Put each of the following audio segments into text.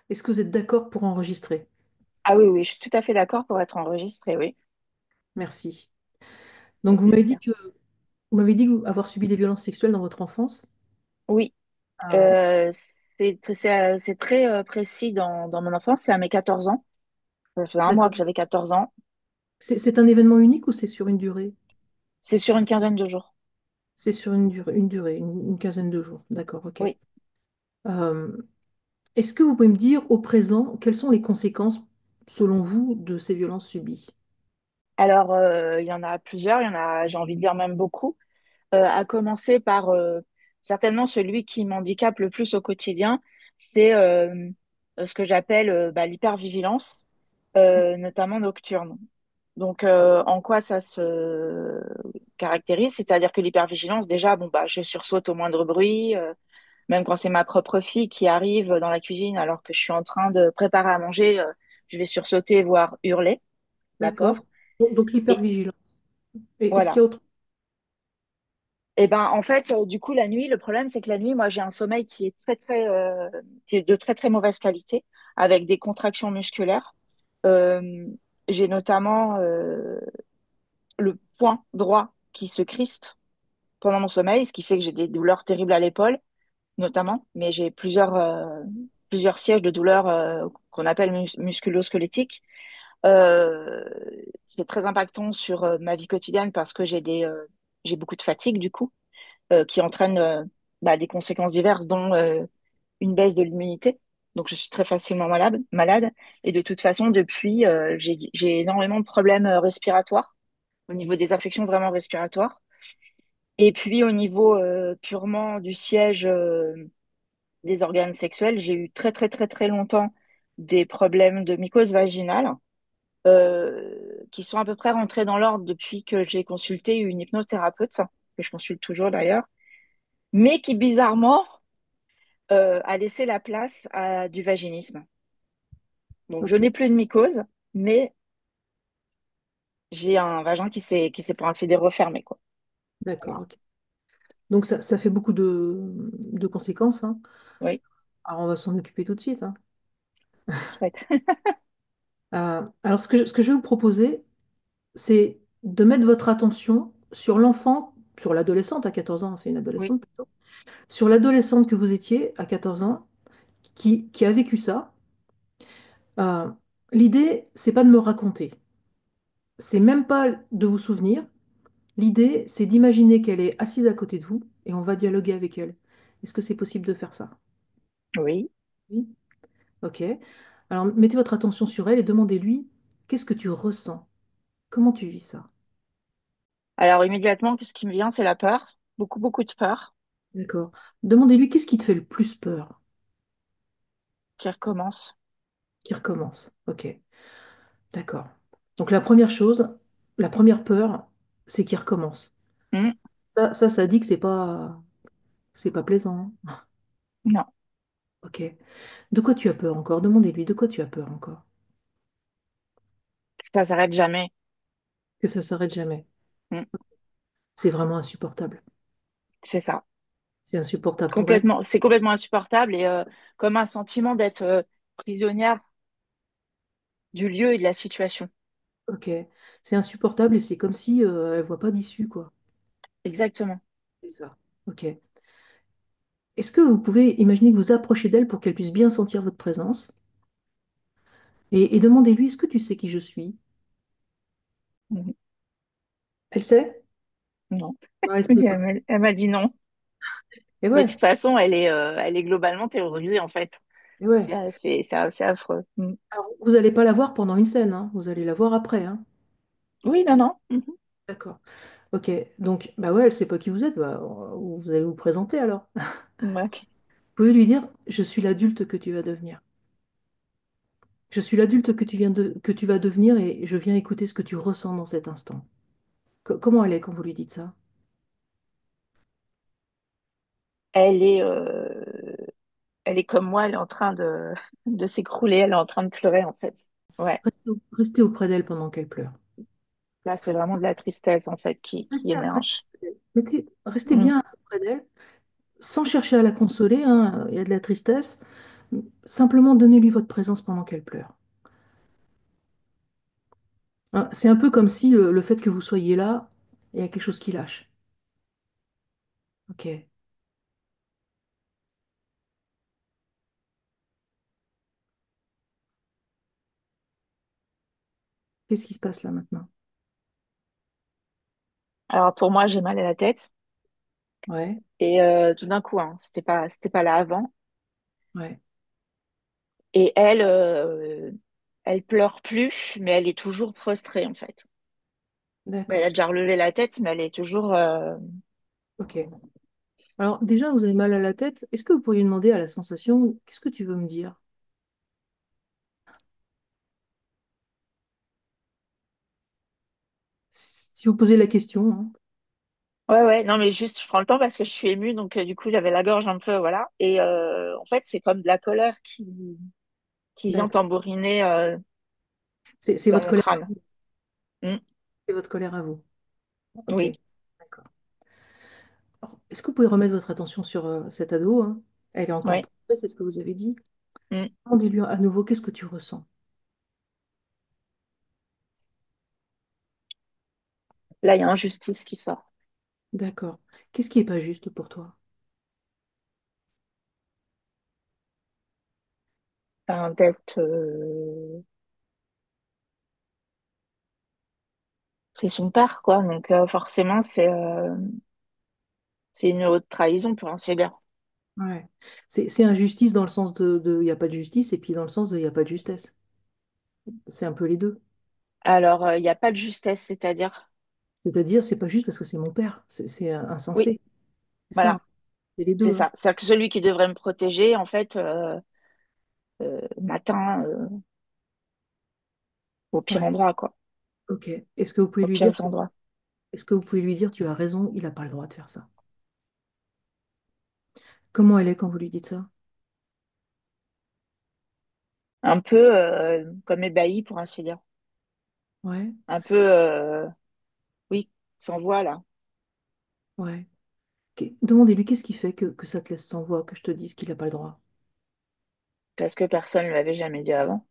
Est-ce que vous êtes d'accord pour enregistrer? Ah oui, oui, je suis tout à fait d'accord pour être enregistrée, oui. Merci. Donc, Avec plaisir. vous m'avez dit avoir subi des violences sexuelles dans votre enfance. Oui, Euh, euh, c'est très précis dans mon enfance, c'est à mes 14 ans. Ça fait un mois que d'accord. j'avais 14 ans. C'est un événement unique ou c'est sur une durée? C'est sur une quinzaine de jours. C'est sur une quinzaine de jours. D'accord, ok. Oui. Euh, Est-ce que vous pouvez me dire au présent, quelles sont les conséquences, selon vous, de ces violences subies? Alors, il y en a plusieurs, il y en a, j'ai envie de dire même beaucoup. À commencer par certainement celui qui m'handicape le plus au quotidien, c'est ce que j'appelle l'hypervigilance, notamment nocturne. Donc, en quoi ça se caractérise? C'est-à-dire que l'hypervigilance, déjà, bon, bah, je sursaute au moindre bruit, même quand c'est ma propre fille qui arrive dans la cuisine alors que je suis en train de préparer à manger, je vais sursauter, voire hurler, la D'accord. pauvre. Donc Et l'hypervigilance. Et est-ce qu'il y voilà. a autre... Et ben, en fait, du coup, la nuit, le problème, c'est que la nuit, moi, j'ai un sommeil qui est de très, très mauvaise qualité, avec des contractions musculaires. Euh, j'ai notamment le poing droit qui se crispe pendant mon sommeil, ce qui fait que j'ai des douleurs terribles à l'épaule, notamment, mais j'ai plusieurs sièges de douleurs qu'on appelle musculo-squelettiques. Euh, c'est très impactant sur ma vie quotidienne parce que j'ai beaucoup de fatigue, du coup, qui entraîne des conséquences diverses, dont une baisse de l'immunité. Donc, je suis très facilement malade. Et de toute façon, depuis, j'ai énormément de problèmes respiratoires, au niveau des infections vraiment respiratoires. Et puis, au niveau purement du siège des organes sexuels, j'ai eu très, très, très, très longtemps des problèmes de mycose vaginale qui sont à peu près rentrés dans l'ordre depuis que j'ai consulté une hypnothérapeute, que je consulte toujours d'ailleurs, mais qui bizarrement a laissé la place à du vaginisme. Donc, je Ok, n'ai plus de mycose, mais j'ai un vagin qui s'est pour ainsi dire refermé, quoi. d'accord, Voilà. ok. Donc ça fait beaucoup de conséquences, hein. Oui, Alors on va s'en occuper tout de suite, hein. chouette. Alors ce que je vais vous proposer, c'est de mettre votre attention sur l'enfant, sur l'adolescente à 14 ans, c'est une Oui, adolescente plutôt, sur l'adolescente que vous étiez à 14 ans, qui a vécu ça. Euh, L'idée, c'est pas de me raconter, c'est même pas de vous souvenir. L'idée, c'est d'imaginer qu'elle est assise à côté de vous et on va dialoguer avec elle. Est-ce que c'est possible de faire ça? oui. Oui. Ok. Alors mettez votre attention sur elle et demandez-lui, qu'est-ce que tu ressens? Comment tu vis ça? Alors, immédiatement, ce qui me vient, c'est la peur. Beaucoup, beaucoup de peur D'accord. Demandez-lui, qu'est-ce qui te fait le plus peur? qui recommence. Qui recommence. Ok. D'accord. Donc la première chose, la première peur, c'est qu'il recommence. Hmm, Ça dit que c'est pas plaisant, hein. non, Ok. De quoi tu as peur encore? Demandez-lui, de quoi tu as peur encore? ça s'arrête jamais. Que ça s'arrête jamais. Hmm, C'est vraiment insupportable. c'est ça. C'est insupportable pour elle. Complètement, c'est complètement insupportable et comme un sentiment d'être prisonnière du lieu et de la situation. Ok. C'est insupportable et c'est comme si elle voit pas d'issue, quoi. Exactement. C'est ça. Ok. Est-ce que vous pouvez imaginer que vous approchez d'elle pour qu'elle puisse bien sentir votre présence et demandez-lui, est-ce que tu sais qui je suis? Mhm. Elle sait? Non. Non, elle sait Oui, pas. elle m'a dit non. Et Mais de ouais, toute façon, elle est globalement terrorisée, en fait. et ouais. C'est affreux. Mm. Alors, vous n'allez pas la voir pendant une scène, hein. Vous allez la voir après, hein. Oui, non, non. Mhm. D'accord. Ok. Donc, bah ouais, elle sait pas qui vous êtes. Bah, vous allez vous présenter alors. Vous Ouais, ok. pouvez lui dire, je suis l'adulte que tu vas devenir. Je suis l'adulte que tu vas devenir et je viens écouter ce que tu ressens dans cet instant. Comment elle est quand vous lui dites ça? Elle est, euh, elle est comme moi, elle est en train de s'écrouler, elle est en train de pleurer, en fait. Ouais. Restez auprès d'elle pendant qu'elle pleure. Là, c'est vraiment de la tristesse, en fait, qui Restez émerge. restez Mm. bien auprès d'elle, sans chercher à la consoler, hein. Il y a de la tristesse, Simplement donnez-lui votre présence pendant qu'elle pleure. Hein, c'est un peu comme si le fait que vous soyez là, il y a quelque chose qui lâche. Ok. Qu'est-ce qui se passe là maintenant? Alors pour moi, j'ai mal à la tête. Ouais, Et tout d'un coup, hein, c'était pas là avant. ouais, Et elle, elle pleure plus, mais elle est toujours prostrée en fait. Mais elle a d'accord. déjà relevé la tête, mais elle est toujours. Ok. Alors déjà, vous avez mal à la tête. Est-ce que vous pourriez demander à la sensation, qu'est-ce que tu veux me dire? Si vous posez la question, hein. Ouais, ouais, non, mais juste, je prends le temps parce que je suis émue, donc du coup, j'avais la gorge un peu, voilà. Et en fait, c'est comme de la colère qui vient D'accord. tambouriner C'est dans votre mon colère, crâne. Mm, c'est votre colère à vous. Ok, oui, d'accord. Alors, est-ce que vous pouvez remettre votre attention sur cette ado, hein? Elle est encore ouais. prostrée, c'est ce que vous avez dit. Mm. Demandez-lui à nouveau, qu'est-ce que tu ressens? Là, il y a injustice qui sort. D'accord. Qu'est-ce qui n'est pas juste pour toi? D'être, c'est son père, quoi. Donc forcément, c'est une haute trahison pour ainsi dire. Ouais. C'est injustice dans le sens de il n'y a pas de justice et puis dans le sens de il n'y a pas de justesse. C'est un peu les deux. Alors, il n'y a pas de justesse, c'est-à-dire. C'est-à-dire, c'est pas juste parce que c'est mon père, c'est Oui, insensé. C'est ça, hein. voilà, C'est les c'est deux, hein. ça. C'est que celui qui devrait me protéger, en fait, m'atteint au pire Ouais, endroit, quoi. ok. Est-ce que vous pouvez Au lui dire, pire endroit. est-ce que vous pouvez lui dire, tu as raison, il n'a pas le droit de faire ça. Comment elle est quand vous lui dites ça? Un peu comme ébahi, pour ainsi dire. Ouais, Un peu, oui, sans voix, là. ouais. Demandez-lui qu'est-ce qui fait que ça te laisse sans voix, que je te dise qu'il n'a pas le droit. Parce que personne ne l'avait jamais dit avant.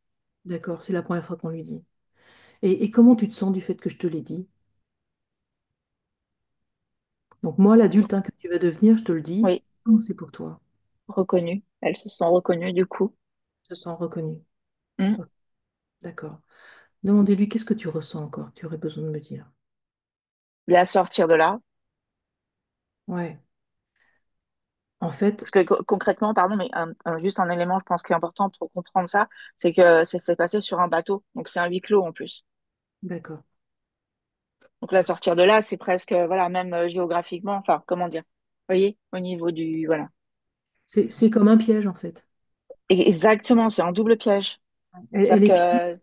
D'accord, c'est la première fois qu'on lui dit. Et comment tu te sens du fait que je te l'ai dit? Donc moi, l'adulte, hein, que tu vas devenir, je te le dis, Oui, comment c'est pour toi? reconnue. Elle se sent reconnue, du coup. Je te sens reconnu. Hmm. Ok, d'accord. Demandez-lui qu'est-ce que tu ressens encore, tu aurais besoin de me dire. La sortir de là. Ouais. En fait, Parce que concrètement, pardon, mais juste un élément, je pense, qui est important pour comprendre ça, c'est que ça s'est passé sur un bateau. Donc c'est un huis clos en plus. d'accord. Donc la sortir de là, c'est presque, voilà, même géographiquement, enfin, comment dire. Vous voyez, au niveau du, voilà. C'est comme un piège, en fait. Exactement, c'est un double piège. Elle C'est-à-dire est piégée. que,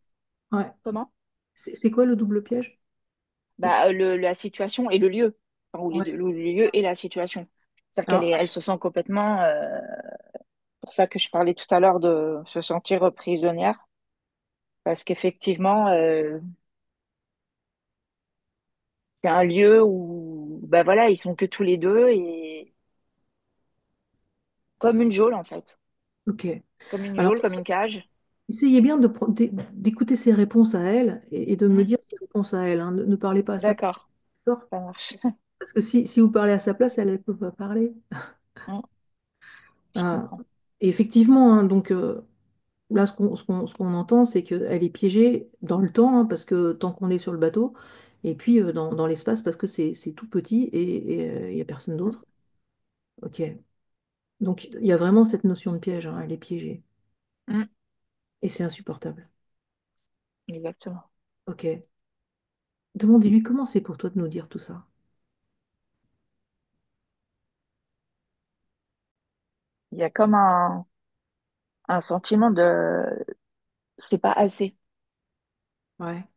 Ouais. comment? C'est quoi le double piège? Bah, la situation et le lieu. Enfin, ou Ouais. le lieu et la situation. C'est-à-dire Alors, elle se sent complètement, pour ça que je parlais tout à l'heure de se sentir prisonnière. Parce qu'effectivement, c'est un lieu où, bah voilà, ils sont que tous les deux et comme une geôle, en fait. ok. Comme une Alors, geôle, comme une cage. essayez bien d'écouter ses réponses à elle et de me Hmm, dire ses réponses à elle, hein. Ne parlez pas à sa place, d'accord, d'accord? ça marche. Parce que si vous parlez à sa place, elle ne peut pas parler. Hmm, je Ah, comprends. et effectivement, hein, donc là, ce qu'on entend, c'est qu'elle est piégée dans le temps, hein, parce que tant qu'on est sur le bateau, et puis dans l'espace, parce que c'est tout petit et il n'y a personne d'autre. Ok. Donc il y a vraiment cette notion de piège, hein, elle est piégée. Hmm, Et c'est insupportable. exactement. Ok. Demandez-lui comment c'est pour toi de nous dire tout ça. Il y a comme un sentiment de c'est pas assez Ouais.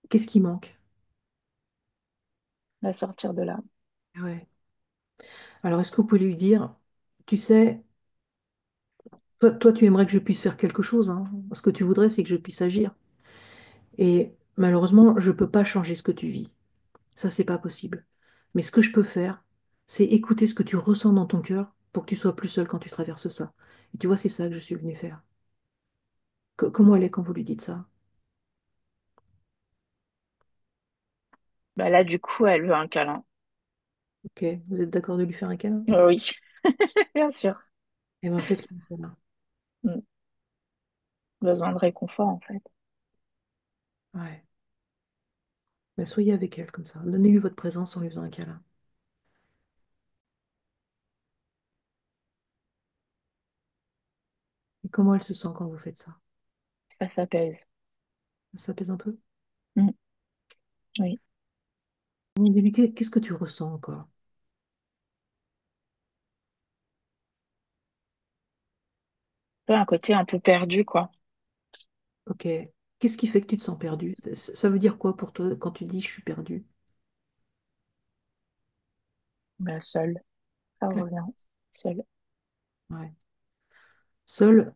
Qu'est-ce qui manque? de sortir de là. Ouais. Alors, est-ce que vous pouvez lui dire, tu sais, toi, tu aimerais que je puisse faire quelque chose, hein. Ce que tu voudrais, c'est que je puisse agir. Et malheureusement, je ne peux pas changer ce que tu vis. Ça, c'est pas possible. Mais ce que je peux faire, c'est écouter ce que tu ressens dans ton cœur pour que tu sois plus seul quand tu traverses ça. Et tu vois, c'est ça que je suis venue faire. Comment elle est quand vous lui dites ça? Bah là, du coup, elle veut un câlin. Ok, vous êtes d'accord de lui faire un câlin? Oui, bien sûr. Eh bien, faites-lui un câlin. Mm. Besoin de réconfort, en fait. Ouais. Mais soyez avec elle comme ça. Donnez-lui votre présence en lui faisant un câlin. Et comment elle se sent quand vous faites ça? Ça s'apaise. Ça pèse un peu? Mm. Oui. Dis-lui, qu'est-ce que tu ressens encore? Un côté un peu perdu, quoi. Ok. Qu'est-ce qui fait que tu te sens perdu? Ça veut dire quoi pour toi quand tu dis je suis perdu? Bah, seule. Ça revient. Seule. Ouais. Seule,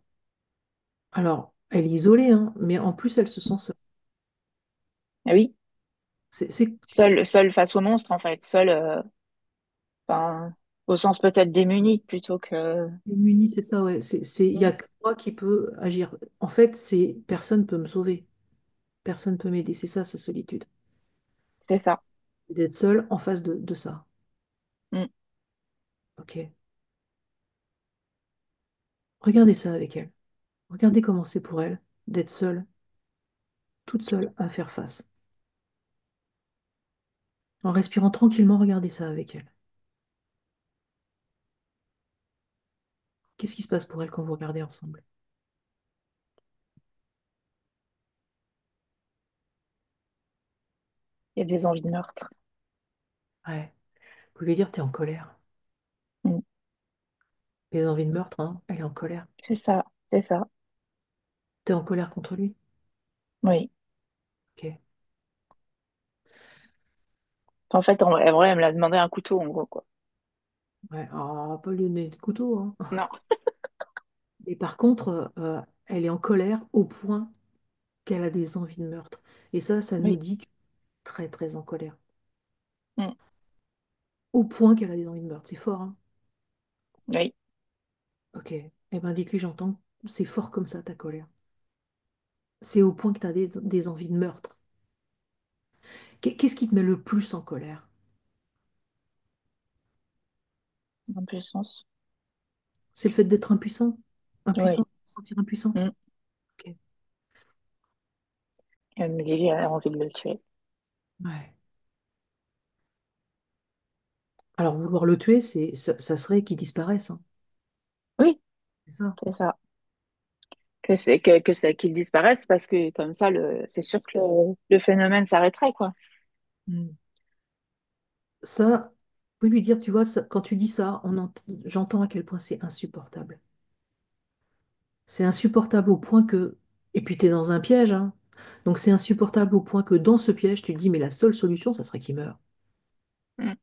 alors, elle est isolée, hein, mais en plus, elle se sent seule. Ah oui, C'est seule face au monstre, en fait. Seule, enfin, au sens peut-être démuni plutôt que. démunie, c'est ça, ouais. Il y a Mm. que moi qui peux agir. En fait, c'est personne peut me sauver. Personne peut m'aider. C'est ça, sa solitude. C'est ça. D'être seule en face de ça. Mm. Ok. Regardez ça avec elle. Regardez comment c'est pour elle d'être seule, toute seule à faire face. En respirant tranquillement, regardez ça avec elle. Qu'est-ce qui se passe pour elle quand vous regardez ensemble? Il y a des envies de meurtre. Ouais. Vous lui dire, t'es en colère. Mm. Les envies de meurtre, hein, elle est en colère. C'est ça. C'est ça. T'es en colère contre lui? Oui. Ok. En fait, en vrai, elle me l'a demandé un couteau, en gros, quoi. Ouais. Ah, pas lui donner de couteau, hein. Non. Et par contre, elle est en colère au point qu'elle a des envies de meurtre. Et ça nous Oui. dit qu'elle est très, très en colère. Mm. Au point qu'elle a des envies de meurtre. C'est fort, hein. Oui. Ok. Eh ben, dites-lui, j'entends, c'est fort comme ça, ta colère. C'est au point que tu as des envies de meurtre. Qu'est-ce qui te met le plus en colère? Impuissance. C'est le fait d'être impuissant? Impuissant? Oui. Se sentir impuissante? Mm. Ok. Elle me dit qu'elle a envie de le tuer. Ouais. Alors, vouloir le tuer, ça serait qu'il disparaisse, hein. Oui, C'est ça. c'est ça. Qu'il disparaisse parce que comme ça, c'est sûr que le phénomène s'arrêterait, quoi. Hmm. Ça, vous pouvez lui dire, tu vois, quand tu dis ça, j'entends à quel point c'est insupportable. C'est insupportable au point que... Et puis, tu es dans un piège, hein. Donc, c'est insupportable au point que dans ce piège, tu te dis, mais la seule solution, ça serait qu'il meure, Mm.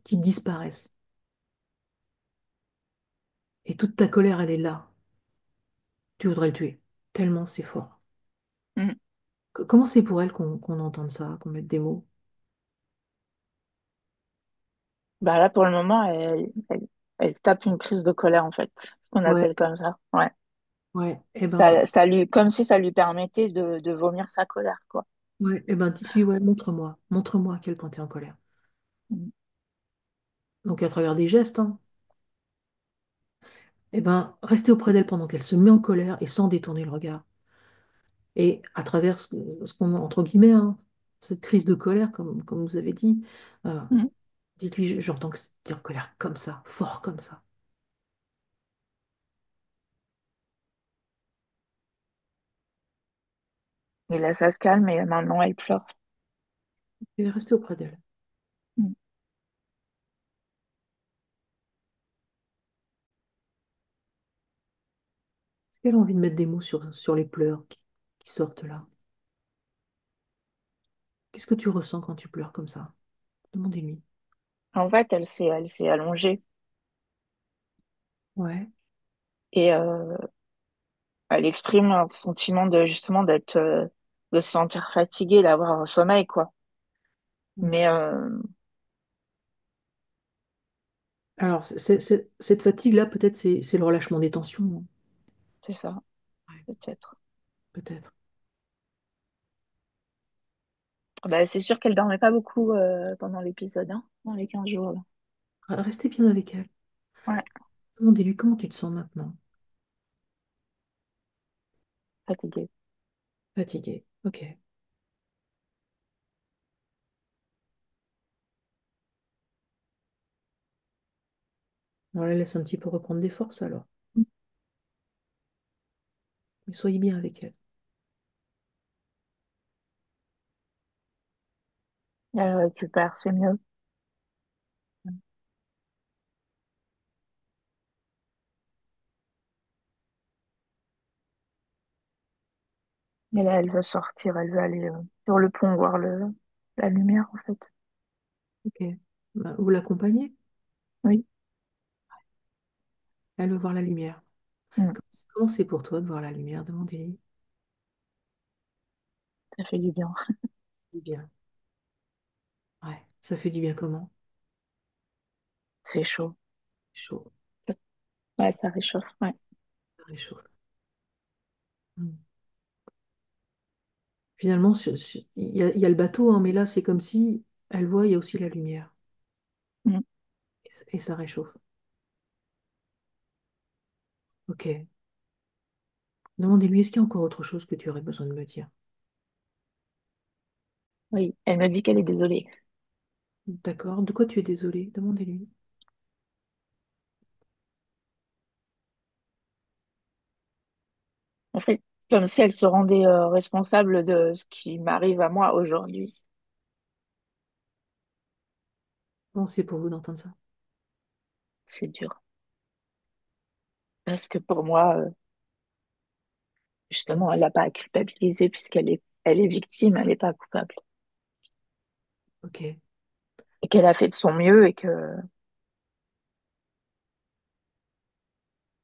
qu'il disparaisse. Et toute ta colère, elle est là. Tu voudrais le tuer. Tellement c'est fort. Mm. Comment c'est pour elle qu'on entende ça, qu'on mette des mots? Bah là, pour le moment, elle tape une crise de colère, en fait. Ce qu'on Ouais, appelle comme ça. Ouais. ouais. Eh ben, Comme si ça lui permettait de vomir sa colère, quoi. ouais, eh ben, dites-lui, ouais, montre-moi. Montre-moi à quel point tu es en colère. Mm. Donc, à travers des gestes, hein. Eh ben, restez auprès d'elle pendant qu'elle se met en colère et sans détourner le regard. Et à travers ce qu'on a, entre guillemets, hein, cette crise de colère, comme vous avez dit, euh, Mm. dites-lui, j'entends que tu es en colère comme ça, fort comme ça. Et là, ça se calme et maintenant, elle pleure. Et restez auprès d'elle. Mm. Est-ce qu'elle a envie de mettre des mots sur les pleurs qui sortent là? Qu'est-ce que tu ressens quand tu pleures comme ça? Demandez-lui. En fait, elle s'est allongée Ouais. et elle exprime un sentiment de justement de se sentir fatiguée, d'avoir un sommeil, quoi. Mm. Mais Alors, cette fatigue-là, peut-être, c'est le relâchement des tensions, hein. C'est ça, Ouais, peut-être. peut-être. Bah, c'est sûr qu'elle dormait pas beaucoup pendant l'épisode, hein, dans les 15 jours, là. Restez bien avec elle. Ouais, Demandez-lui comment tu te sens maintenant. fatiguée. Fatigué. Ok. On la laisse un petit peu reprendre des forces alors. Mais soyez bien avec elle. Elle récupère, c'est mieux. Mais là, elle veut sortir, elle veut aller sur le pont voir la lumière, en fait. Ok. Bah, vous l'accompagnez? Oui. Elle veut voir la lumière. Mm. Comment c'est pour toi de voir la lumière? Demandez-lui. Ça fait du bien. Du bien. Ouais. Ça fait du bien comment? C'est chaud. Chaud. Ouais, ça réchauffe. Ouais. Ça réchauffe. Hmm. Finalement, il y a le bateau, hein, mais là, c'est comme si elle voit, il y a aussi la lumière. Mm. Et ça réchauffe. Ok. Demandez-lui, est-ce qu'il y a encore autre chose que tu aurais besoin de me dire? Oui, elle me dit qu'elle est désolée. D'accord. De quoi tu es désolé? Demandez-lui. En fait, comme si elle se rendait responsable de ce qui m'arrive à moi aujourd'hui. Bon, c'est pour vous d'entendre ça. C'est dur. Parce que pour moi, justement, elle n'a pas à culpabiliser elle est victime, elle n'est pas coupable. Ok. Et qu'elle a fait de son mieux et que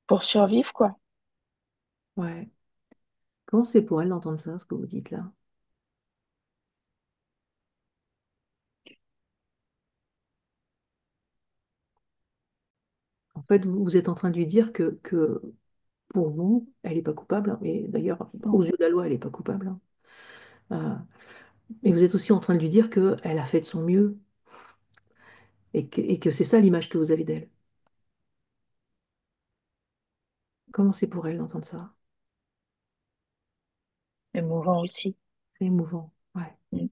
pour survivre, quoi. Ouais. Comment c'est pour elle d'entendre ça, ce que vous dites là? En fait, vous êtes en train de lui dire que pour vous, elle n'est pas coupable, hein. Et d'ailleurs, Mm. aux yeux de la loi, elle n'est pas coupable, hein. Et vous êtes aussi en train de lui dire qu'elle a fait de son mieux et que c'est ça l'image que vous avez d'elle. Comment c'est pour elle d'entendre ça? Émouvant aussi. C'est émouvant. Ouais. Mm.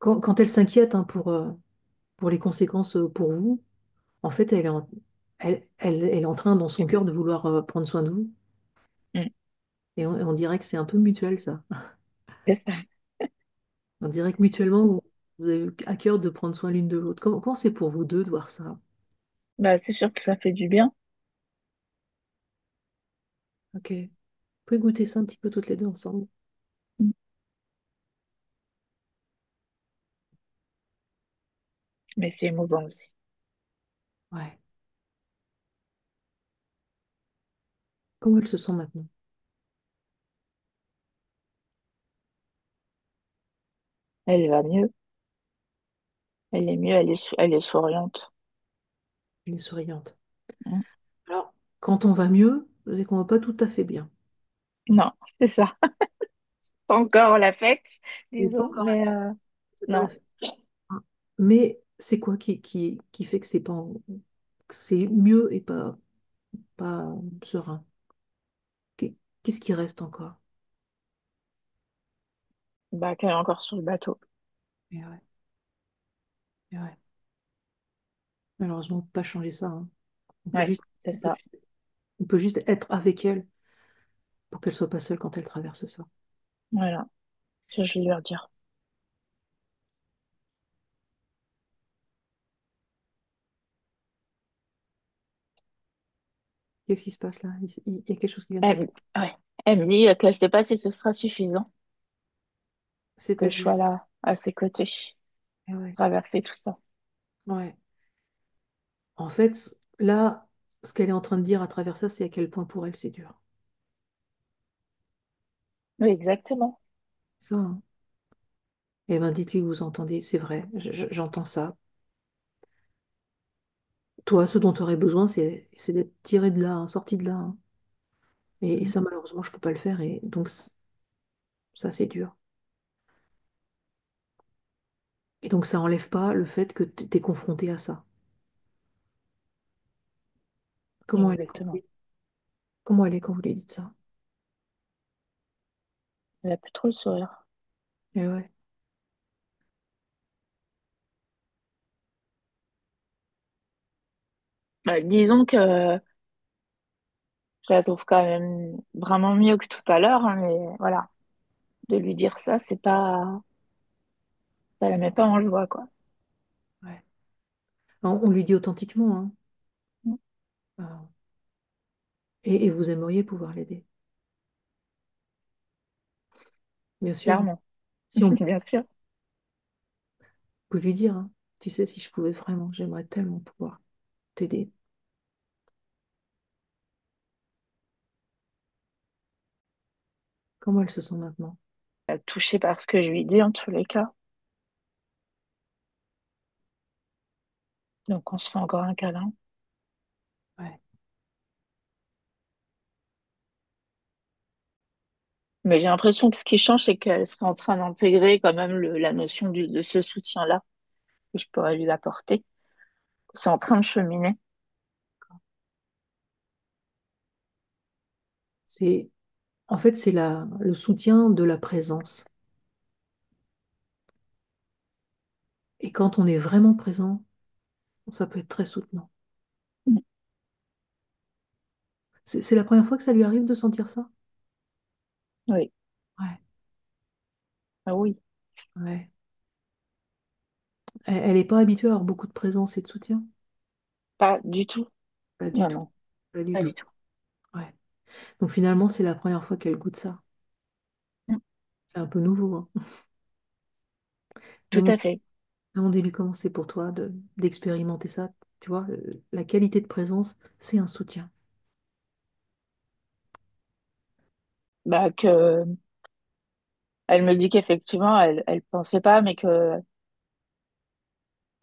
Quand elle s'inquiète, hein, pour les conséquences pour vous, en fait, elle est en train, dans son cœur, de vouloir prendre soin de vous. Mm. Et on dirait que c'est un peu mutuel, ça. C'est ça. On dirait que mutuellement, vous avez à cœur de prendre soin l'une de l'autre. Comment c'est pour vous deux de voir ça? Bah, c'est sûr que ça fait du bien. Ok. Vous pouvez goûter ça un petit peu toutes les deux ensemble. Mm. Mais c'est émouvant aussi. Ouais. Comment elle se sent maintenant? Elle va mieux. Elle est mieux, elle est souriante. Elle est souriante. Mm. Alors, quand on va mieux, c'est qu'on va pas tout à fait bien. Non, c'est ça. Pas encore la fête, C'est pas disons, encore la mais fête. C'est pas la non. fête. Hein. Mais c'est quoi qui fait que que c'est mieux et pas serein? Qu'est- Qu'est-ce qui reste encore? Bah, qu'elle est encore sur le bateau. Et ouais, et ouais. Malheureusement, on peut pas changer ça, hein. On peut Ouais, juste, c'est on peut ça. juste, on peut juste être avec elle pour qu'elle soit pas seule quand elle traverse ça. Voilà. Je vais lui redire. Qu'est-ce qui se passe là? Il y a quelque chose qui vient de se Elle, passer. ouais. Elle me dit que je sais pas si ce sera suffisant que je C'est-à-dire, sois là, à ses côtés, eh ouais, traverser tout ça. ouais. En fait, là, ce qu'elle est en train de dire à travers ça, c'est à quel point pour elle c'est dur. Oui, exactement. Ça, hein. Eh ben, dites-lui que vous entendez, c'est vrai, j'entends ça. toi, ce dont tu aurais besoin, c'est d'être tiré de là, hein, sorti de là, hein. Et Mm. ça, malheureusement, je peux pas le faire. Et donc, ça, c'est dur. Et donc, ça enlève pas le fait que tu es confronté à ça. Comment elle est quand Exactement. comment elle est quand vous lui dites ça? Elle a plus trop le sourire. Et ouais, Bah, disons que je la trouve quand même vraiment mieux que tout à l'heure, hein, mais voilà, de lui dire ça, c'est pas, ça la met pas en joie, quoi. ouais. On lui dit authentiquement, hein. Mm. Ah. Et vous aimeriez pouvoir l'aider, bien sûr. Clairement, Si on bien sûr. peut lui dire, hein, tu sais, si je pouvais vraiment, j'aimerais tellement pouvoir t'aider. Comment elle se sent maintenant? Touchée par ce que je lui dis en tous les cas. Donc on se fait encore un câlin. Ouais. Mais j'ai l'impression que ce qui change, c'est qu'elle serait en train d'intégrer quand même la notion de ce soutien-là que je pourrais lui apporter. C'est en train de cheminer. C'est, en fait, c'est le soutien de la présence. Et quand on est vraiment présent, ça peut être très soutenant. Mm. C'est la première fois que ça lui arrive de sentir ça? Oui, Ouais, ah oui, ouais. Elle n'est pas habituée à avoir beaucoup de présence et de soutien? pas du tout. Pas du Non, tout. non, Pas du pas tout. du tout. Ouais. Donc finalement, c'est la première fois qu'elle goûte ça. Mm. C'est un peu nouveau, hein. Tout Demande- à fait. Demandez-lui comment c'est pour toi d'expérimenter ça. Tu vois, la qualité de présence, c'est un soutien. Bah, que, elle me dit qu'effectivement, elle pensait pas, mais que,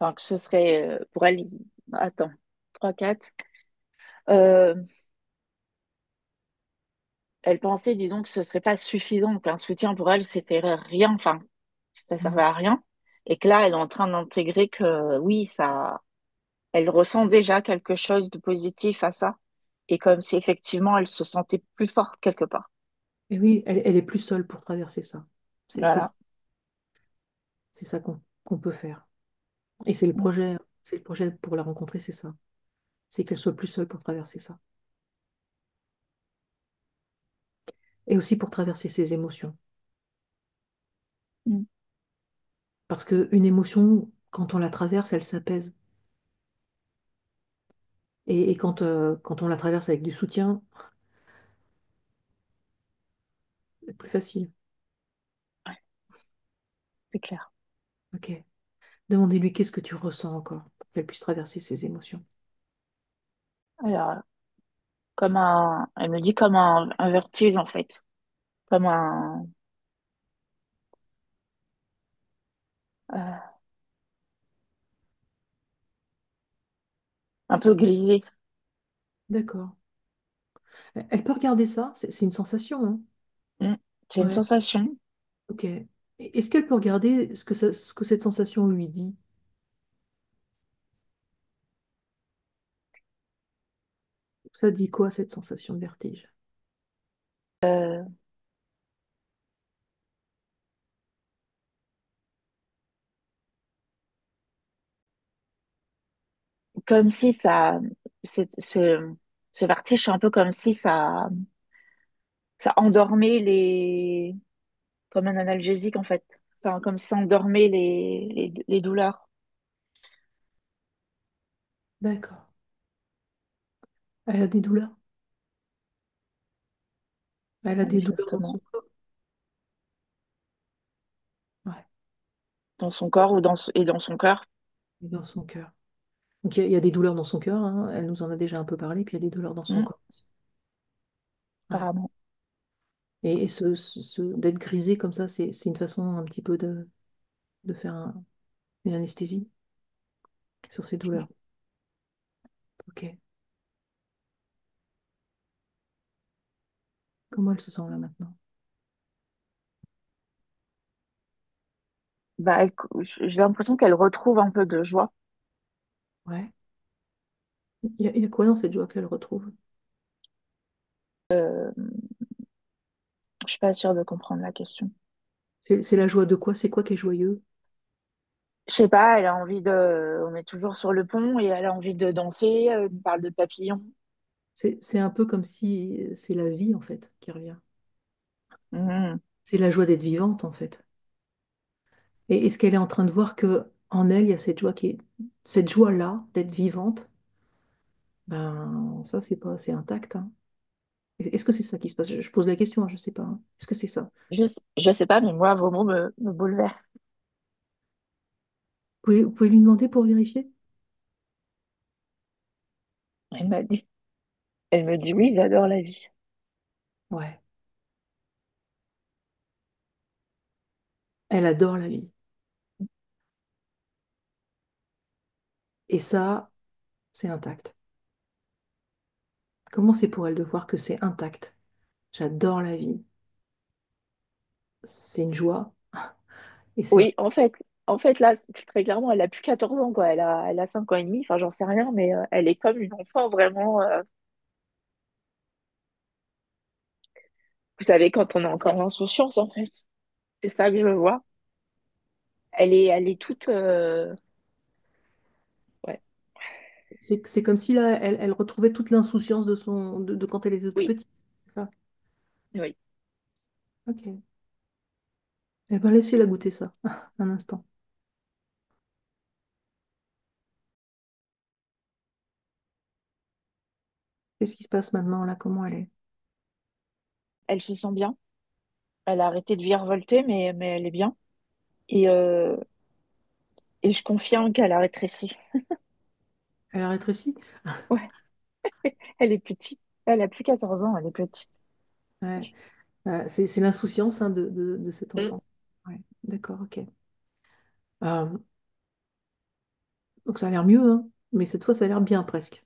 enfin, que ce serait pour elle, attends, 3, 4. Euh, Elle pensait, disons, que ce serait pas suffisant, qu'un soutien pour elle, c'était rien, enfin, ça servait Mm. à rien. Et que là, elle est en train d'intégrer que oui, ça, elle ressent déjà quelque chose de positif à ça. Et comme si effectivement, elle se sentait plus forte quelque part. Et oui, elle est plus seule pour traverser ça. C'est c'est- Voilà. c'est ça qu'on peut faire. Et Mm. c'est le projet pour la rencontrer, c'est ça. C'est qu'elle soit plus seule pour traverser ça. Et aussi pour traverser ses émotions. Mm. Parce qu'une émotion, quand on la traverse, elle s'apaise. Et quand on la traverse avec du soutien, c'est plus facile. Ouais, c'est clair. Ok. Demandez-lui qu'est-ce que tu ressens encore pour qu'elle puisse traverser ses émotions. Alors, elle me dit comme un vertige en fait, comme euh, un peu grisé. D'accord. Elle peut regarder ça, c'est une sensation, hein. Mm. C'est une Ouais, sensation. ok. Est-ce qu'elle peut regarder ce que cette sensation lui dit? Ça dit quoi, cette sensation de vertige? Comme si ça, c'est- ce, ce vertige, c'est un peu comme si ça endormait comme un analgésique en fait. Ça, comme si ça endormait les douleurs. D'accord. Elle a des douleurs. Elle a des douleurs dans son Manifestement, corps. Ouais, dans son corps et dans son cœur, et dans son cœur. Donc il y a des douleurs dans son cœur, hein. Elle nous en a déjà un peu parlé, puis il y a des douleurs dans son mm, corps aussi. Ouais. apparemment. Et d'être grisé comme ça, c'est une façon un petit peu de faire une anesthésie sur ces douleurs. Ok. Comment elle se sent là maintenant? Bah, j'ai l'impression qu'elle retrouve un peu de joie. Ouais. Il y a quoi dans cette joie qu'elle retrouve? Euh, je suis pas sûre de comprendre la question. C'est la joie de quoi? C'est quoi qui est joyeux? Je sais pas, elle a envie de. On est toujours sur le pont et elle a envie de danser. Elle me parle de papillons. C'est un peu comme si c'est la vie, en fait, qui revient. Mhm. C'est la joie d'être vivante, en fait. Et est-ce qu'elle est en train de voir que en elle, il y a cette joie cette joie-là d'être vivante? Ben, ça, c'est pas, c'est intact, hein. Est-ce que c'est ça qui se passe? Je pose la question, hein, je sais pas, hein. Est-ce que c'est ça? Je sais pas, mais moi, vos mots me bouleversent. Vous pouvez lui demander pour vérifier? Elle m'a dit. Elle me dit oui, j'adore la vie. Ouais. Elle adore la vie. Et ça, c'est intact. Comment c'est pour elle de voir que c'est intact? J'adore la vie. C'est une joie. Et c'est Oui, en fait, là, très clairement, elle a plus 14 ans, quoi. Elle a 5 ans et demi, enfin, j'en sais rien, mais elle est comme une enfant, vraiment. Vous savez, quand on a encore l'insouciance, en fait. C'est ça que je vois. Elle est toute. Ouais. c'est comme si là, elle retrouvait toute l'insouciance de quand elle était toute Oui, petite. C'est ça. oui. Ok. Eh ben, laissez-la goûter ça, un instant. Qu'est-ce qui se passe maintenant là? Comment elle est? Elle se sent bien. Elle a arrêté de virevolter, mais elle est bien. Et je confirme qu'elle a rétréci. Elle a rétréci? Ouais, elle est petite. Elle a plus 14 ans, elle est petite. Ouais. C'est l'insouciance, hein, de cet Mm. enfant. Ouais. D'accord, ok. Euh, donc ça a l'air mieux, hein, mais cette fois, ça a l'air bien presque.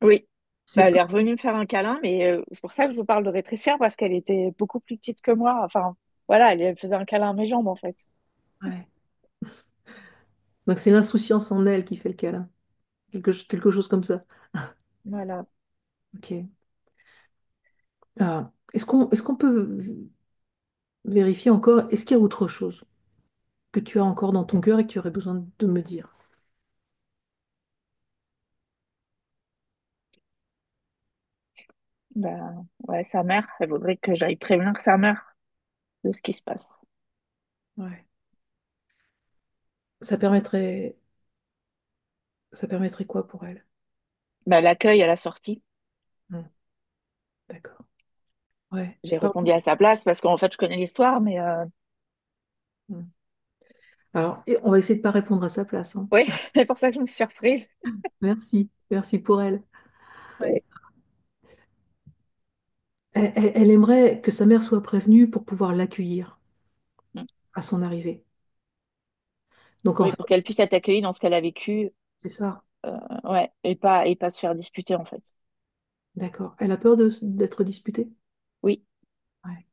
Oui. C'est Bah, elle pas... est revenue me faire un câlin, mais c'est pour ça que je vous parle de rétrécir, parce qu'elle était beaucoup plus petite que moi. Enfin, voilà, elle faisait un câlin à mes jambes, en fait. Ouais. Donc c'est l'insouciance en elle qui fait le câlin. Quelque chose comme ça. Voilà. Ok. Est-ce qu'on peut vérifier encore, est-ce qu'il y a autre chose que tu as encore dans ton cœur et que tu aurais besoin de me dire? Bah, ouais, sa mère, elle voudrait que j'aille prévenir sa mère de ce qui se passe. Ouais. Ça permettrait, ça permettrait quoi pour elle? Bah, l'accueil à la sortie. Hmm, d'accord. Ouais. J'ai Pardon. répondu à sa place parce qu'en fait, je connais l'histoire, mais Hmm. Alors, on va essayer de ne pas répondre à sa place, hein. oui, c'est pour ça que je me suis surprise. Merci. Merci pour elle. Ouais. Elle aimerait que sa mère soit prévenue pour pouvoir l'accueillir Mm. à son arrivée. Donc en Oui, pour qu'elle fait, puisse être accueillie dans ce qu'elle a vécu, c'est ça. ouais, et pas se faire disputer, en fait. D'accord. Elle a peur d'être disputée? Oui. Ouais.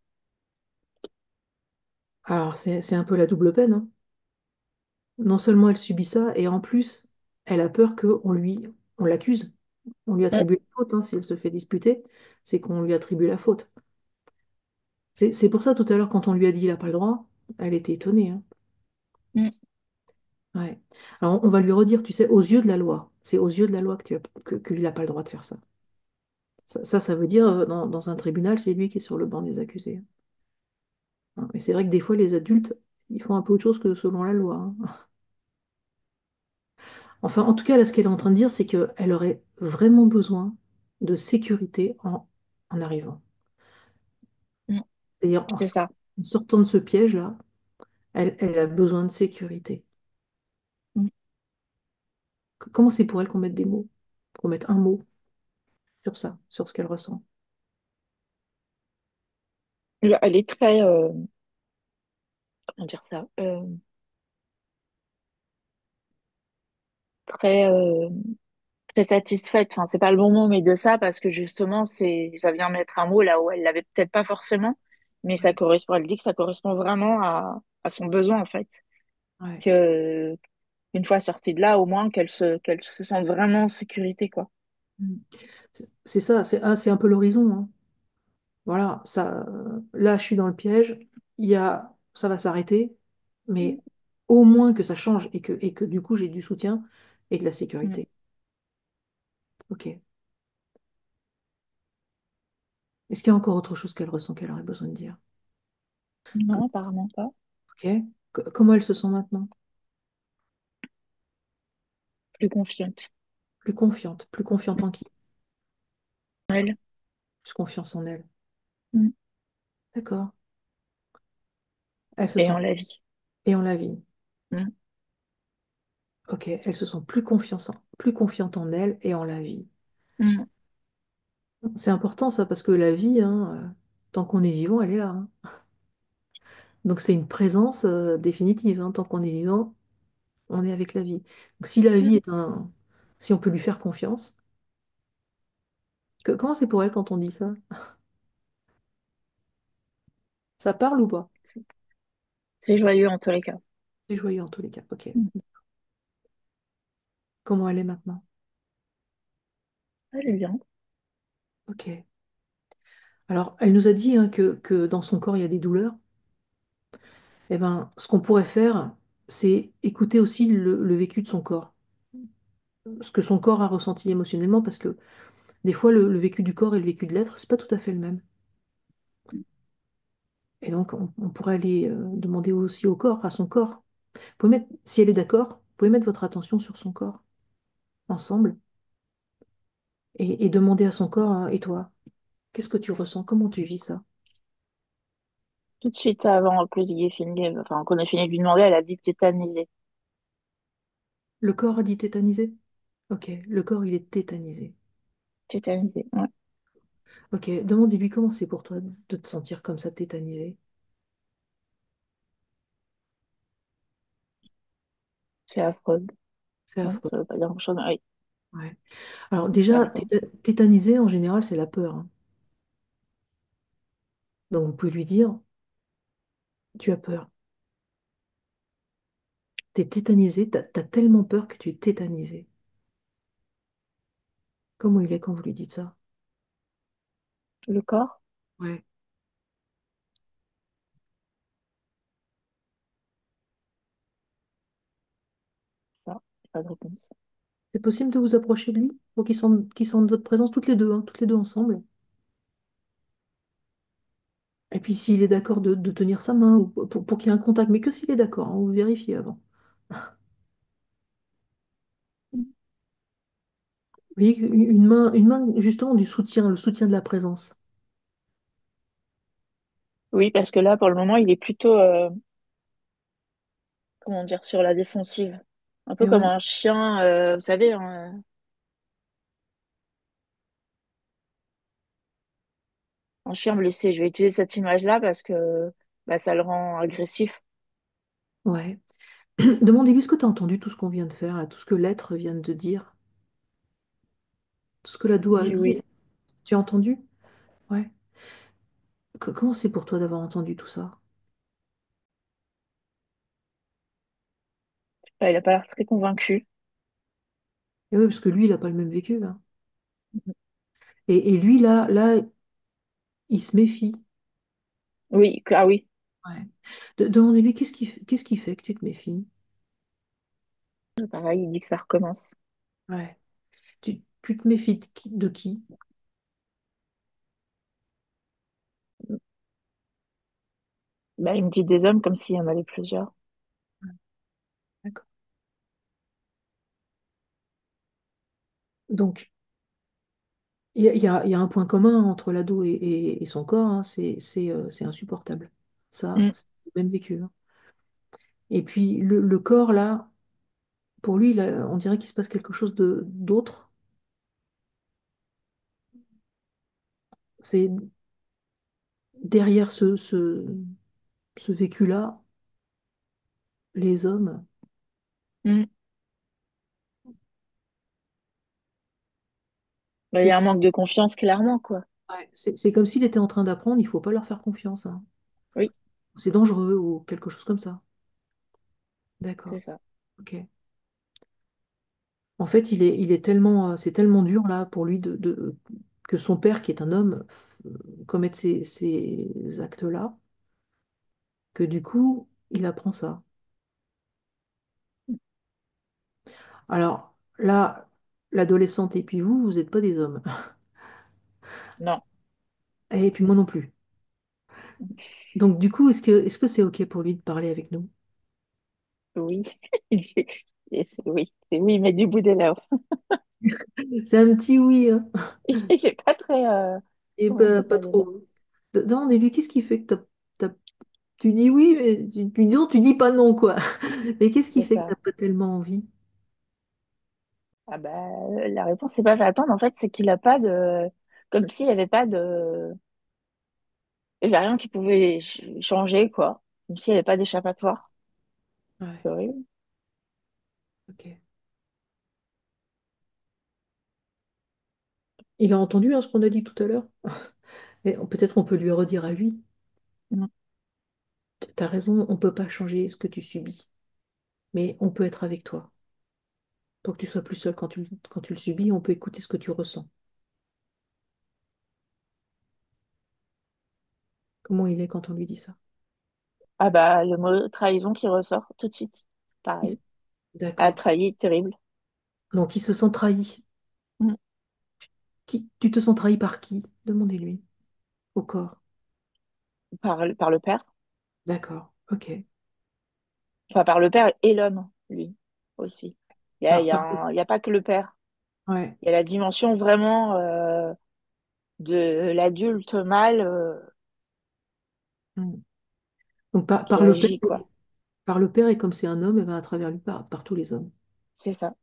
Alors c'est un peu la double peine, hein. Non seulement elle subit ça, et en plus, elle a peur on l'accuse. On lui Mm, attribue la faute, hein. Si elle se fait disputer, c'est qu'on lui attribue la faute. C'est pour ça tout à l'heure, quand on lui a dit il n'a pas le droit, elle était étonnée, hein. mm, Ouais. Alors on va lui redire, tu sais, aux yeux de la loi. C'est aux yeux de la loi que lui n'a pas le droit de faire ça. Ça veut dire, dans un tribunal, c'est lui qui est sur le banc des accusés, hein. Et c'est vrai que des fois, les adultes, ils font un peu autre chose que selon la loi, hein. Enfin, en tout cas, là, ce qu'elle est en train de dire, c'est qu'elle aurait vraiment besoin de sécurité en arrivant. mm. C'est-à-dire, C'est ça. en sortant de ce piège-là, elle a besoin de sécurité. Mm. Comment c'est pour elle qu'on mette des mots, qu'on mette un mot sur ça, sur ce qu'elle ressent? Elle est très, comment dire ça, très très satisfaite. Enfin, c'est pas le bon mot, mais de ça, parce que justement, ça vient mettre un mot là où elle l'avait peut-être pas forcément, mais ça correspond, elle dit que ça correspond vraiment à son besoin, en fait. Ouais. Que, une fois sortie de là, au moins qu'elle se sente vraiment en sécurité, quoi. Mm. C'est ça, c'est un peu l'horizon, hein. Voilà, ça, là, je suis dans le piège. Ça va s'arrêter, mais au moins que ça change et que du coup, j'ai du soutien et de la Mm. sécurité. Ok. Est-ce qu'il y a encore autre chose qu'elle ressent qu'elle aurait besoin de dire? Co- Non, apparemment pas. Ok. Comment elle se sent maintenant? Plus confiante. Plus confiante en qui? Elle. Plus confiance en elle. Mm. D'accord. Elle se Et sent en la vie. et on la vit. Mm. Ok. Elle se sent plus confiante en elle et en la vie. Mm. C'est important ça parce que la vie, hein, tant qu'on est vivant, elle est là, hein. Donc c'est une présence définitive, hein. Tant qu'on est vivant, on est avec la vie. Donc si la vie Mm. est un... Si on peut lui faire confiance, comment c'est pour elle quand on dit ça? Ça parle ou pas? C'est c'est joyeux en tous les cas. C'est joyeux en tous les cas. Ok. Mm. Comment elle est maintenant? Elle est bien. Ok. Alors, elle nous a dit hein, que dans son corps, il y a des douleurs. Eh ben, ce qu'on pourrait faire, c'est écouter aussi le vécu de son corps. Ce que son corps a ressenti émotionnellement, parce que des fois, le vécu du corps et le vécu de l'être, c'est pas tout à fait le même. Et donc, on pourrait aller demander aussi au corps, à son corps. Vous pouvez mettre, si elle est d'accord, vous pouvez mettre votre attention sur son corps, ensemble, et demander à son corps, hein, et toi, qu'est-ce que tu ressens? Comment tu vis ça? Tout de suite avant que vous ayez fini, enfin, qu'on ait fini de lui demander, elle a dit tétanisée. Le corps a dit tétanisé? Ok, le corps, il est tétanisé. Tétanisée, ouais. Ok, demandez-lui comment c'est pour toi de te sentir comme ça tétanisé. C'est affreux. C'est Bon, affreux. ça veut pas dire grand-chose, mais oui, Ouais. Alors c'est déjà, affreux. tétanisé, en général, c'est la peur, hein. Donc vous pouvez lui dire, tu as peur. T'es tétanisé, t'as tellement peur que tu es tétanisé. Comment il est quand vous lui dites ça? Le corps, Ouais. ça, pas de réponse. C'est possible de vous approcher de lui pour qu'il sente votre présence toutes les deux ensemble. Et puis s'il est d'accord de tenir sa main ou pour qu'il y ait un contact, mais que s'il est d'accord, hein, vous vérifiez avant. Vous voyez, une main justement du soutien, le soutien de la présence. Oui, parce que là, pour le moment, il est plutôt, comment dire, sur la défensive. Un peu Et comme ouais, un chien, vous savez, un chien blessé. Je vais utiliser cette image-là parce que bah, ça le rend agressif. ouais. Demandez-lui ce que tu as entendu, tout ce qu'on vient de faire, là, tout ce que l'être vient de dire, tout ce que la doux a Oui, dit. oui. Tu as entendu? Ouais. Comment c'est pour toi d'avoir entendu tout ça? Bah, il a pas l'air très convaincu. Et oui, parce que lui, il n'a pas le même vécu, hein. Et lui, là, il se méfie. Oui, ah oui. Ouais. Demandez-lui qu'est-ce qui fait que tu te méfies? Pareil, il dit que ça recommence. Ouais. Tu te méfies de qui? De qui? Bah, il me dit des hommes comme s'il y en avait plusieurs. Ouais, d'accord. Donc, il y a un point commun entre l'ado et son corps, hein, c'est insupportable. Ça, Mm. c'est le même vécu, hein. Et puis, le corps, là, pour lui, là, on dirait qu'il se passe quelque chose d'autre. C'est derrière ce vécu-là, les hommes, Mm. Il y C'est a un manque de confiance, clairement, quoi. ouais, c'est comme s'il était en train d'apprendre, il faut pas leur faire confiance, hein. Oui, C'est dangereux ou quelque chose comme ça. c'est D'accord. ça. Ok. En fait, il est tellement, c'est tellement dur là pour lui que son père, qui est un homme, commette ces actes-là, que du coup, il apprend ça. Alors là, l'adolescente et puis vous n'êtes pas des hommes. Non, Et puis moi non plus. Donc du coup, est-ce que c'est OK pour lui de parler avec nous? oui. Oui, c'est oui, mais du bout des lèvres. C'est un petit oui, hein. Il n'est pas très, Et comment on pas, appelle pas ça déjà? trop. Demandez-lui, qu'est-ce qui fait que tu dis oui, mais disons, tu dis pas non, quoi. Mais qu'est-ce qui C'est fait que ça. t'as pas tellement envie? Ah bah, la réponse, c'est pas fait attendre. En fait, c'est qu'il a pas de, comme s'il n'y avait pas de, il y avait rien qui pouvait changer, quoi. Comme s'il n'y avait pas d'échappatoire. Ouais, C'est horrible. ok. Il a entendu hein, ce qu'on a dit tout à l'heure. Et peut-être on peut lui redire à lui. Mm. T'as raison, on peut pas changer ce que tu subis, mais on peut être avec toi. Pour que tu sois plus seul quand tu le subis, on peut écouter ce que tu ressens. Comment il est quand on lui dit ça? Ah bah, le mot trahison qui ressort tout de suite. Il- Pareil. Ah, D'accord. trahi, terrible. Donc il se sent trahi. Mm. Tu te sens trahi par qui? Demandez-lui. Au corps. Par le père. D'accord. Ok. Enfin, par le père et l'homme, lui, aussi. Par, par... Il y a pas que le père. Ouais. Il y a la dimension vraiment de l'adulte mâle Mm. Donc qui agit, quoi. par le père, et comme c'est un homme, et ben, à travers lui, par tous les hommes. C'est ça.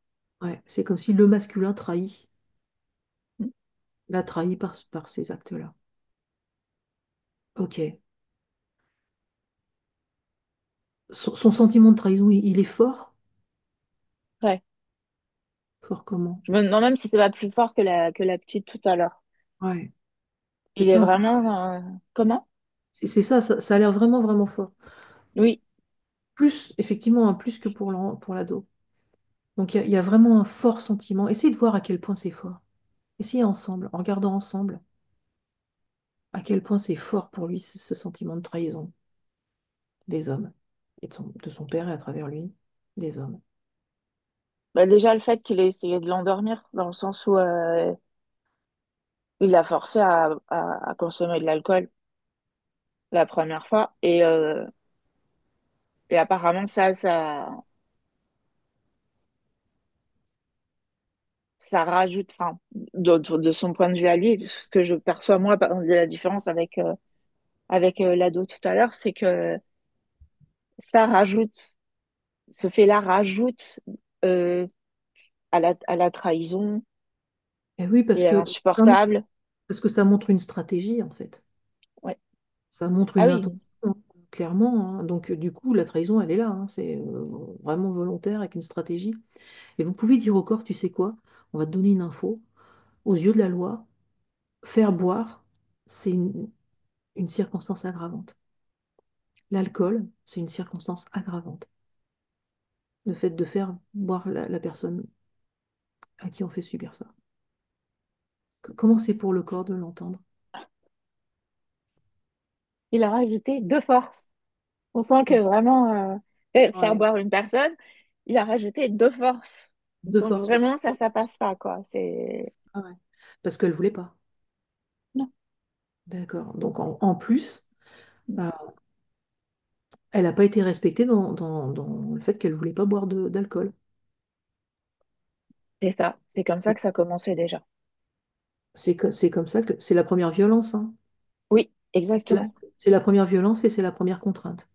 Ouais. C'est comme si le masculin trahit, Mm. l'a trahi par ces actes-là. Ok. Son sentiment de trahison, il est fort? Ouais. Fort comment? Je me demande même si c'est pas plus fort que que la petite tout à l'heure. Ouais. C'est Il est ça, vraiment... comment? c'est ça, ça a l'air vraiment, vraiment fort. Oui. Plus, effectivement, hein, plus que pour l'ado. Donc il y a vraiment un fort sentiment. Essayez de voir à quel point c'est fort. Essayez ensemble, en regardant ensemble, à quel point c'est fort pour lui, ce sentiment de trahison des hommes, et de son père et à travers lui, des hommes. Bah, déjà, le fait qu'il ait essayé de l'endormir, dans le sens où il l'a forcé à consommer de l'alcool la première fois. Et apparemment, ça rajoute, enfin, de son point de vue à lui, ce que je perçois moi, par exemple, de la différence avec l'ado tout à l'heure, c'est que ça rajoute, ce fait-là rajoute euh, à la trahison Et oui, et à l'insupportable. parce que ça montre une stratégie, en fait. Ouais. Ça montre Ah une oui, intention, hein, clairement, hein. Donc, du coup, la trahison, elle est là, hein. C'est vraiment volontaire avec une stratégie. Et vous pouvez dire au corps, tu sais quoi? On va te donner une info. Aux yeux de la loi, faire boire, c'est une circonstance aggravante. L'alcool, c'est une circonstance aggravante. Le fait de faire boire la personne à qui on fait subir ça. Comment c'est pour le corps de l'entendre? il a rajouté deux forces. On sent que vraiment, faire Ouais, boire une personne, il a rajouté deux forces. On de sent que force aussi. vraiment ça passe pas, quoi. C'est... Ah ouais. Parce qu'elle ne voulait pas. Non. D'accord. Donc en plus, euh, elle n'a pas été respectée dans le fait qu'elle ne voulait pas boire d'alcool. C'est ça. C'est comme ça que ça commençait déjà. C'est comme ça que c'est la première violence, hein. Oui, C'est la, exactement. c'est la première violence et c'est la première contrainte.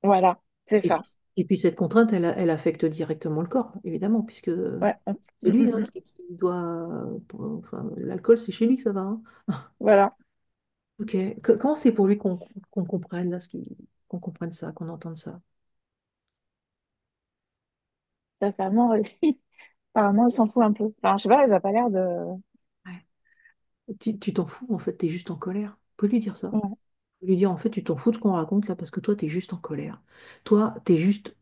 Voilà, c'est Et puis, ça. et puis cette contrainte, elle affecte directement le corps, évidemment, puisque Ouais. c'est lui hein, qui doit... enfin, l'alcool, c'est chez lui que ça va, hein. Voilà. Ok. Comment c'est pour lui qu'on comprenne là, qu'on comprenne ça, qu'on entende ça? Sincèrement, apparemment, il s'en fout un peu. Enfin, je sais pas, elle a pas l'air de... Tu t'en fous, en fait, t'es juste en colère. Vous pouvez lui dire ça. Ouais, Vous pouvez lui dire, en fait, tu t'en fous de ce qu'on raconte là, parce que toi, t'es juste en colère. Toi, t'es juste,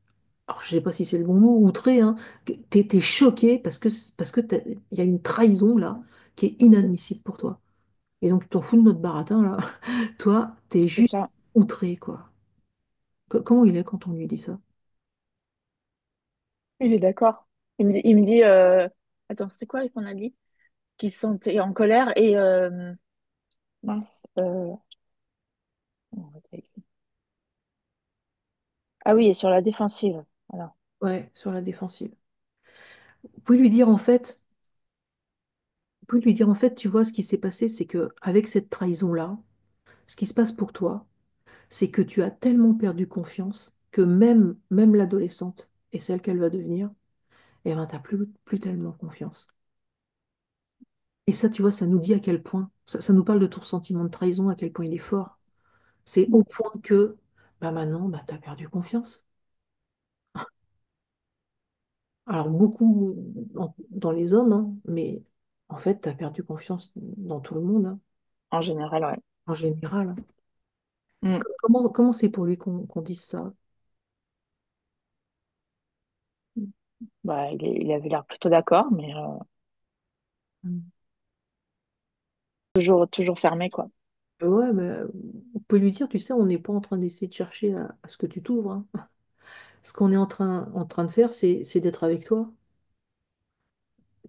alors je sais pas si c'est le bon mot, outré, hein, t'es choqué parce que il y a une trahison là qui est inadmissible pour toi. Et donc, tu t'en fous de notre baratin là. Toi, t'es c'est juste ça. outré, quoi. Comment il est quand on lui dit ça? Il est d'accord. Il me dit attends, c'était quoi qu'on a dit? Qu'il se sentait en colère et mince. On va écrit. Ah oui, et sur la défensive. Voilà. Ouais, sur la défensive. Vous pouvez lui dire, en fait, vous pouvez lui dire, en fait, tu vois, ce qui s'est passé, c'est que avec cette trahison-là, ce qui se passe pour toi, c'est que tu as tellement perdu confiance que même l'adolescente et celle qu'elle va devenir, eh ben, t'as plus tellement confiance. Et ça, tu vois, ça nous dit à quel point, ça nous parle de ton sentiment de trahison, à quel point il est fort. C'est au point que, bah maintenant, bah, tu as perdu confiance. Alors, beaucoup dans les hommes, hein, mais en fait, tu as perdu confiance dans tout le monde, hein, En général, ouais. en général. Mm. Comment c'est pour lui qu'on dise ça? Bah, il avait l'air plutôt d'accord, mais Mm. toujours fermé, quoi. Ouais, mais on peut lui dire, tu sais, on n'est pas en train d'essayer de chercher à ce que tu t'ouvres, hein. Ce qu'on est en train de faire, c'est d'être avec toi.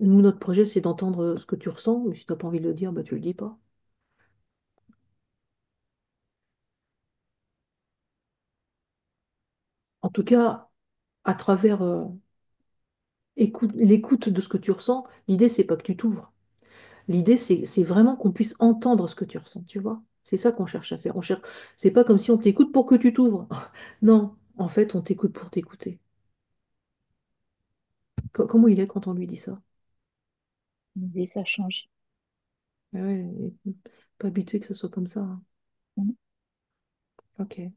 Nous, notre projet, c'est d'entendre ce que tu ressens, mais si tu n'as pas envie de le dire, bah, tu le dis pas. En tout cas, à travers l'écoute de ce que tu ressens, l'idée, c'est pas que tu t'ouvres. L'idée, c'est vraiment qu'on puisse entendre ce que tu ressens, tu vois. C'est ça qu'on cherche à faire. C'est pas comme si on t'écoute pour que tu t'ouvres. Non, en fait, on t'écoute pour t'écouter. Comment il est quand on lui dit ça? Il me dit, ça change. Ah ouais, il est pas habitué que ce soit comme ça, hein. Mm. Ok.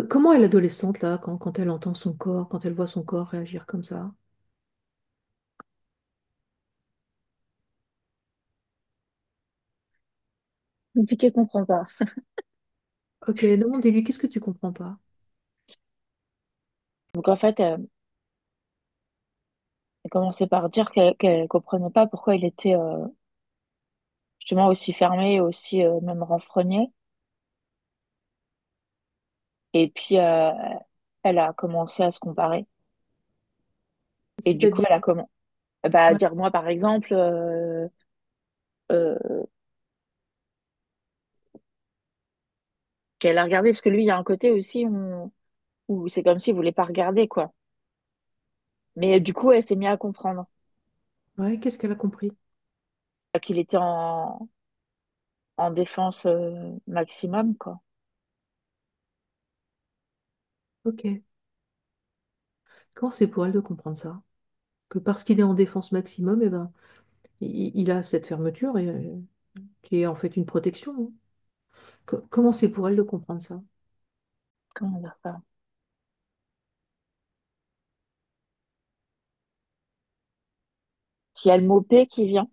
Comment est l'adolescente, là, quand elle entend son corps, quand elle voit son corps réagir comme ça? Il me dit qu'elle comprend pas. Ok, demandez-lui, qu'est-ce que tu comprends pas? Donc en fait, elle commençait par dire qu'elle comprenait pas pourquoi il était justement aussi fermé, aussi même renfrogné. Et puis elle a commencé à se comparer. Et du coup, C'est-à-dire, elle a commencé bah, à ouais, dire moi par exemple euh, qu'elle a regardé parce que lui, il y a un côté aussi où c'est comme s'il voulait pas regarder quoi. Mais du coup, elle s'est mise à comprendre ouais, qu'est-ce qu'elle a compris? qu'il était en défense maximum quoi. Ok. Comment c'est pour elle de comprendre ça? Que parce qu'il est en défense maximum, eh ben, il a cette fermeture qui est en fait une protection, hein. Comment c'est pour elle de comprendre ça? Comment dire ça? Il y a le mot paix qui vient.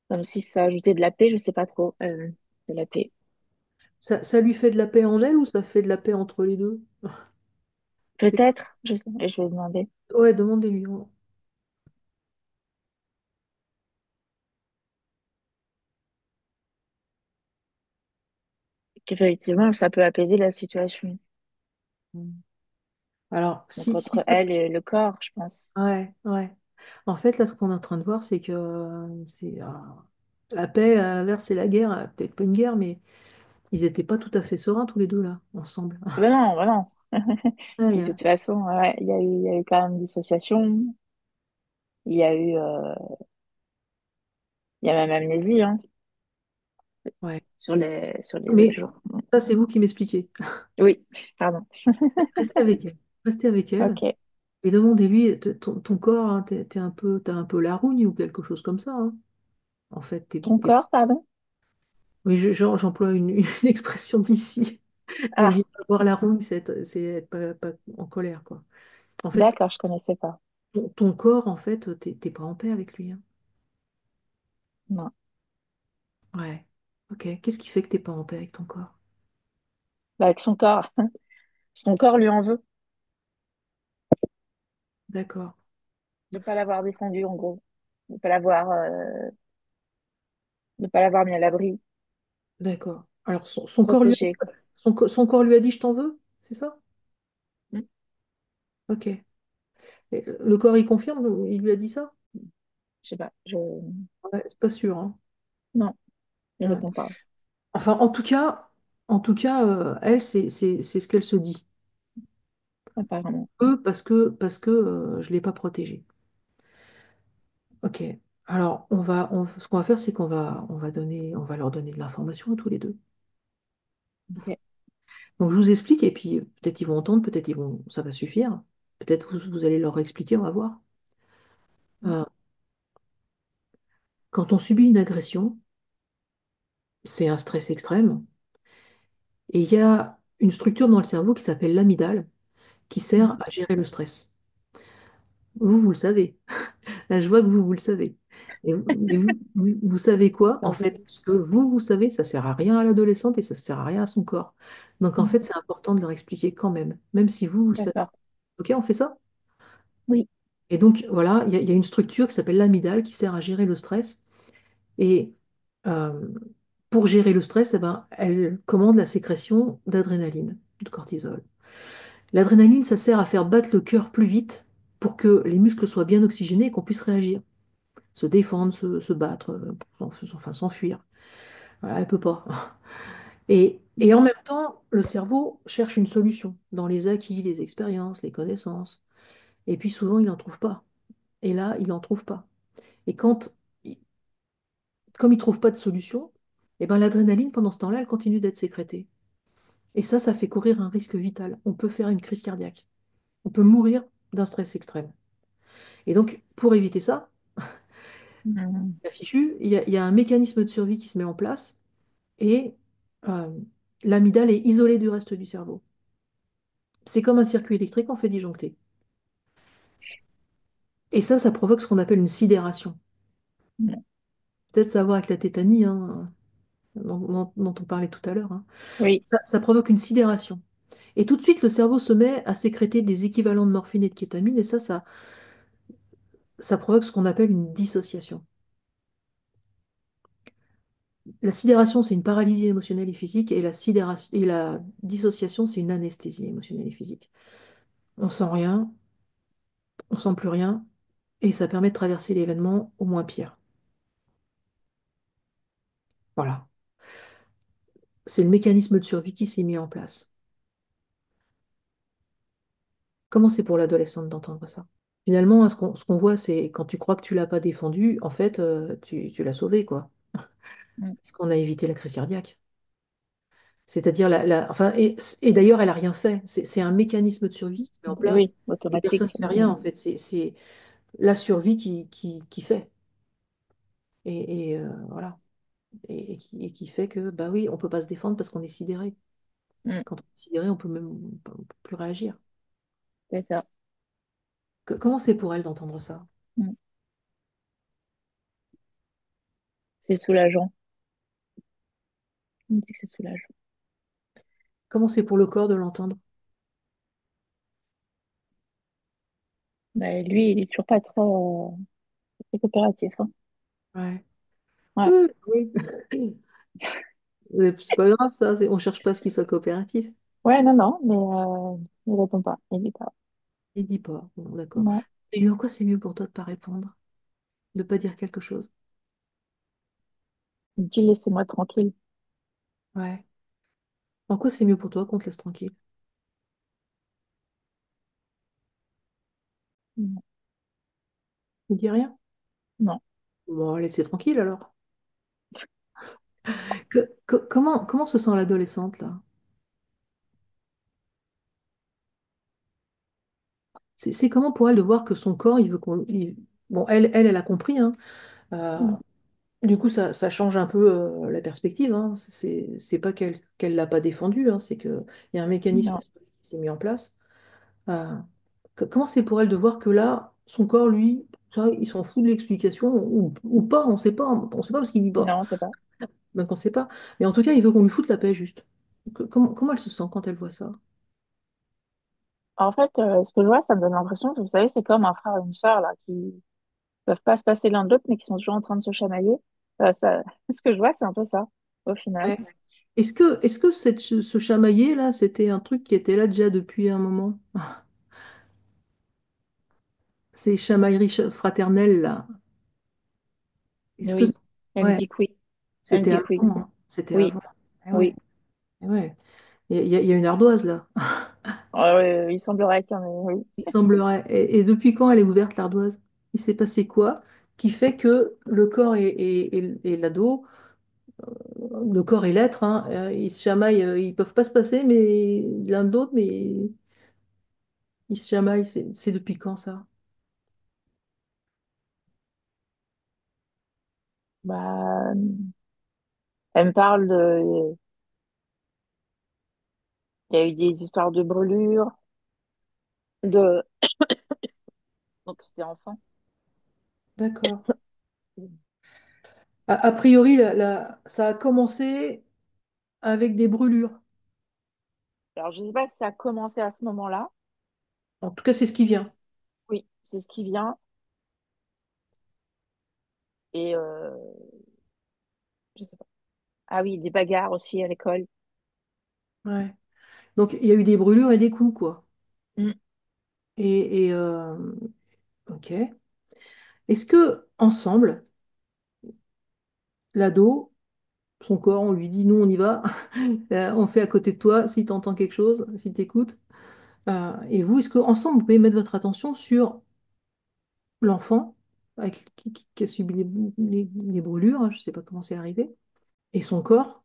Comme si ça ajoutait de la paix, je sais pas trop. De la paix. Ça lui fait de la paix en elle ou ça fait de la paix entre les deux? C'est Peut-être, je sais, je vais demander. Ouais, demandez-lui, hein. Qu'effectivement, ça peut apaiser la situation. Alors, Donc si entre ça... elle et le corps, je pense. Ouais, ouais. En fait, là, ce qu'on est en train de voir, c'est que la paix, à l'inverse, c'est la guerre. Peut-être pas une guerre, mais ils n'étaient pas tout à fait sereins tous les deux, là, ensemble. Ben non, ben non. Ah, Puis de toute façon, ouais, il y a eu quand même dissociation. Il y a eu, il y a même amnésie, hein, ouais. sur les autres Mais jours. ça, c'est vous qui m'expliquez. Oui, pardon. Restez avec elle. Restez avec elle. Ok. Et demandez-lui, ton corps, hein, t'as un peu la rougne ou quelque chose comme ça, hein. En fait, Ton corps, pardon? oui, j'emploie une expression d'ici. On Ah, dit avoir la rouille, c'est être pas en colère, quoi. En fait, d'accord, je connaissais pas. ton corps, en fait, t'es pas en paix avec lui, hein. Non. Ouais. Ok. Qu'est-ce qui fait que t'es pas en paix avec ton corps? Bah, avec son corps. Son corps lui en veut D'accord. de ne pas l'avoir défendu, en gros. De pas l'avoir mis à l'abri, D'accord. Alors, son corps lui a dit, protégé, quoi. son corps lui a dit, je t'en veux? C'est ça? Hmm. Ok. Et le corps, il confirme, il lui a dit ça? Je sais pas. Ouais, c'est pas sûr, hein. Non, il Ouais. répond pas, Enfin, elle, c'est ce qu'elle se dit. apparemment. Je ne l'ai pas protégée. Ok. Alors, ce qu'on va faire, c'est on va leur donner de l'information à tous les deux. Ok. Donc, je vous explique, et puis peut-être ils vont entendre, ça va suffire. Peut-être vous allez leur expliquer, on va voir. Hmm. Euh, Quand on subit une agression, c'est un stress extrême, et il y a une structure dans le cerveau qui s'appelle l'amygdale, qui sert Mhm. à gérer le stress. Vous le savez. Là, je vois que vous le savez. Mais vous savez quoi? En Pardon. fait, ce que vous savez, ça sert à rien à l'adolescente et ça sert à rien à son corps. Donc, en Hmm. fait, c'est important de leur expliquer quand même si vous le savez. D'accord. OK, on fait ça? Oui. Et donc, voilà, il y a une structure qui s'appelle l'amygdale qui sert à gérer le stress. Et euh, pour gérer le stress, eh ben, elle commande la sécrétion d'adrénaline, de cortisol. L'adrénaline, ça sert à faire battre le cœur plus vite pour que les muscles soient bien oxygénés et qu'on puisse réagir. Se défendre, se battre, enfin s'enfuir. Voilà, elle peut pas. Et en même temps, le cerveau cherche une solution dans les acquis, les expériences, les connaissances. Et puis souvent, il n'en trouve pas. Et là, il n'en trouve pas. Et comme il ne trouve pas de solution, eh ben, l'adrénaline, pendant ce temps-là, elle continue d'être sécrétée. Et ça fait courir un risque vital. On peut faire une crise cardiaque. On peut mourir d'un stress extrême. Et donc, pour éviter ça, Hmm. la fichu, il y a un mécanisme de survie qui se met en place et euh, l'amygdale est isolée du reste du cerveau. C'est comme un circuit électrique, on fait disjoncter. Et ça provoque ce qu'on appelle une sidération. Hmm. Peut-être ça a à voir avec la tétanie, hein, dont on parlait tout à l'heure, hein. Oui. Ça provoque une sidération. Et tout de suite, le cerveau se met à sécréter des équivalents de morphine et de kétamine, et ça provoque ce qu'on appelle une dissociation. La sidération, c'est une paralysie émotionnelle et physique, et la dissociation, c'est une anesthésie émotionnelle et physique. On sent rien, on sent plus rien, et ça permet de traverser l'événement au moins pire. Voilà. C'est le mécanisme de survie qui s'est mis en place. Comment c'est pour l'adolescente d'entendre ça? Finalement, ce qu'on voit, c'est quand tu crois que tu l'as pas défendu, en fait, tu l'as sauvé, quoi. Hmm. Parce qu'on a évité la crise cardiaque. C'est-à-dire, enfin, et d'ailleurs, elle a rien fait. C'est un mécanisme de survie qui se met en Et place oui, et personne automatique. ne fait rien, en fait. C'est la survie qui fait. Voilà. Et qui fait que, bah oui, on peut pas se défendre parce qu'on est sidéré. Hmm. Quand on est sidéré, on peut plus réagir. C'est ça. Comment c'est pour elle d'entendre ça? Hmm. C'est soulageant. On dit que c'est soulageant. Comment c'est pour le corps de l'entendre? Bah, lui, il est toujours pas très coopératif, hein. Ouais. Ouais. Oui, oui. C'est pas grave, ça. On cherche pas à ce qu'il soit coopératif. Ouais, non, non, mais il répond pas. Il dit pas. Il dit pas. Bon, d'accord. Non. Et lui, en quoi c'est mieux pour toi de pas répondre? De pas dire quelque chose? Il dit laissez-moi tranquille. Ouais. En quoi c'est mieux pour toi qu'on te laisse tranquille? Non. Il dit rien? Non. Bon, laissez tranquille alors. Comment se sent l'adolescente là? C'est comment pour elle de voir que son corps, il veut Bon, elle a compris, hein. Euh, Hmm. du coup, ça change un peu la perspective, hein. C'est pas qu'elle l'a pas défendu, hein, c'est qu'il y a un mécanisme Non. qui s'est mis en place. Euh, comment c'est pour elle de voir que là, son corps, lui, ça, il s'en fout de l'explication, ou pas, on sait pas parce qu'il dit pas. Non, c'est pas. Donc on sait pas. Mais en tout cas, il veut qu'on lui foute la paix, juste. Comment elle se sent quand elle voit ça? En fait, ce que je vois, ça me donne l'impression que, vous savez, c'est comme un frère et une sœur, là, qui peuvent pas se passer l'un de l'autre, mais qui sont toujours en train de se chamailler. Ce que je vois, c'est un peu ça, au final. Ouais. Est-ce que ce chamaillé, là, c'était un truc qui était là déjà depuis un moment? Ces chamailleries fraternelles, là. Est-ce que Oui, elle me ouais, dit que oui. Elle me c'était dit que oui. avant, hein. C'était Oui, avant. Eh ouais, oui. eh ouais. Il y a une ardoise, là. Il semblerait qu'il y en ait, oui. Il semblerait. Et depuis quand elle est ouverte, l'ardoise? Il s'est passé quoi qui fait que le corps et l'ado, le corps et l'être, hein, ils se chamaillent, ils peuvent pas se passer mais l'un de l'autre, mais ils se chamaillent. C'est depuis quand ça? Bah, elle me parle de, il y a eu des histoires de brûlures, de, donc c'était enfant. D'accord. A priori, ça a commencé avec des brûlures. Alors, je sais pas si ça a commencé à ce moment-là. En tout cas, c'est ce qui vient. Oui, c'est ce qui vient. Et, je sais pas. Ah oui, des bagarres aussi à l'école. Ouais. Donc, il y a eu des brûlures et des coups, quoi. Mm. Ok. Est-ce que, ensemble, l'ado, son corps, on lui dit, nous, on y va, on fait à côté de toi, si tu entends quelque chose, si tu écoutes. Et vous, est-ce que ensemble, vous pouvez mettre votre attention sur l'enfant qui a subi les brûlures, hein, je ne sais pas comment c'est arrivé, et son corps,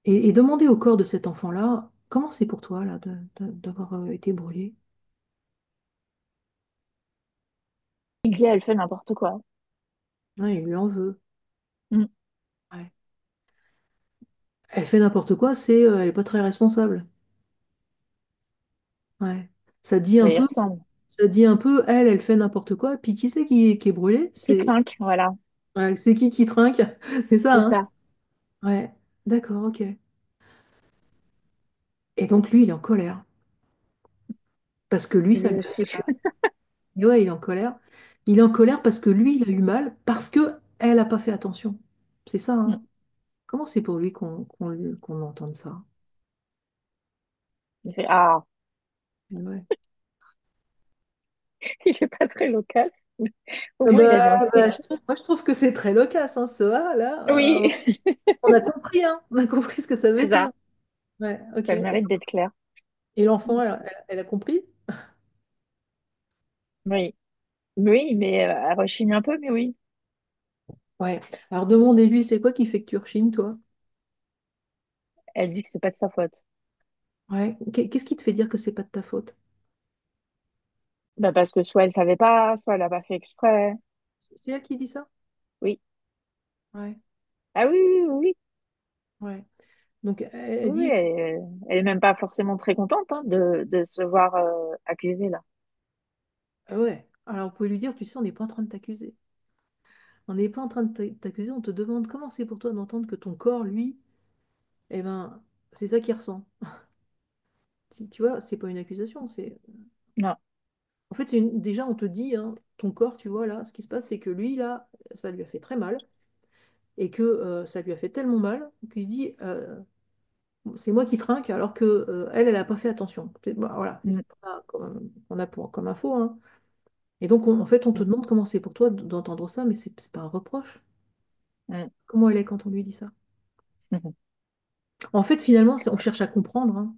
et demander au corps de cet enfant-là, comment c'est pour toi, là, d'avoir été brûlé? Il dit, elle fait n'importe quoi. Ouais, il lui en veut. Mm. Ouais. Elle fait n'importe quoi, elle n'est pas très responsable. Ouais. Ça dit un Ça y peu, ressemble. elle fait n'importe quoi, puis qui c'est qui est brûlé? Qui trinque, voilà. C'est qui trinque? C'est ça, C'est hein? ça. Ouais, d'accord, ok. Et donc lui, il est en colère. Parce que lui, ça Lui lui a aussi. fait mal. Et ouais, il est en colère. Il est en colère parce que lui, il a eu mal, parce que elle n'a pas fait attention. C'est ça, Mm. hein? Comment c'est pour lui qu'on entende ça? Il fait, ah, Ouais. il est pas très loquace. Au Ah moins, il bah, a mis un truc. moi, je trouve que c'est très loquace, hein, ce A, là. Oui, On a compris, hein? On a compris ce que ça veut c'est dire. ça. Ouais, ok. Ça a le mérite d'être clair. Et l'enfant, elle a compris? Oui. Oui, mais elle rechigne un peu, mais oui. Ouais. Alors demandez-lui, c'est quoi qui fait que tu rechignes, toi? Elle dit que c'est pas de sa faute. Ouais. Qu'est-ce qui te fait dire que c'est pas de ta faute? Bah parce que soit elle savait pas, soit elle a pas fait exprès. C'est elle qui dit ça? Oui. Ouais. Ah oui, oui, oui, oui. Ouais. Donc elle Oui, oui, dit, elle est même pas forcément très contente hein, de se voir accusée là. ah ouais. Alors vous pouvez lui dire, tu sais, on n'est pas en train de t'accuser. On n'est pas en train de t'accuser, on te demande comment c'est pour toi d'entendre que ton corps, lui, eh ben, c'est ça qu'il ressent. Tu vois, c'est pas une accusation, c'est. Non. En fait, déjà, on te dit, hein, ton corps, tu vois, là, ce qui se passe, c'est que lui, là, ça lui a fait très mal, et que ça lui a fait tellement mal qu'il se dit, c'est moi qui trinque, alors que elle n'a pas fait attention. Bah, voilà, c'est Mm, ça qu'on a comme info, hein. Et donc, en fait, on te mm, demande comment c'est pour toi d'entendre ça, mais c'est pas un reproche. mm, Comment elle est quand on lui dit ça? mm. En fait, finalement, on cherche à comprendre, hein.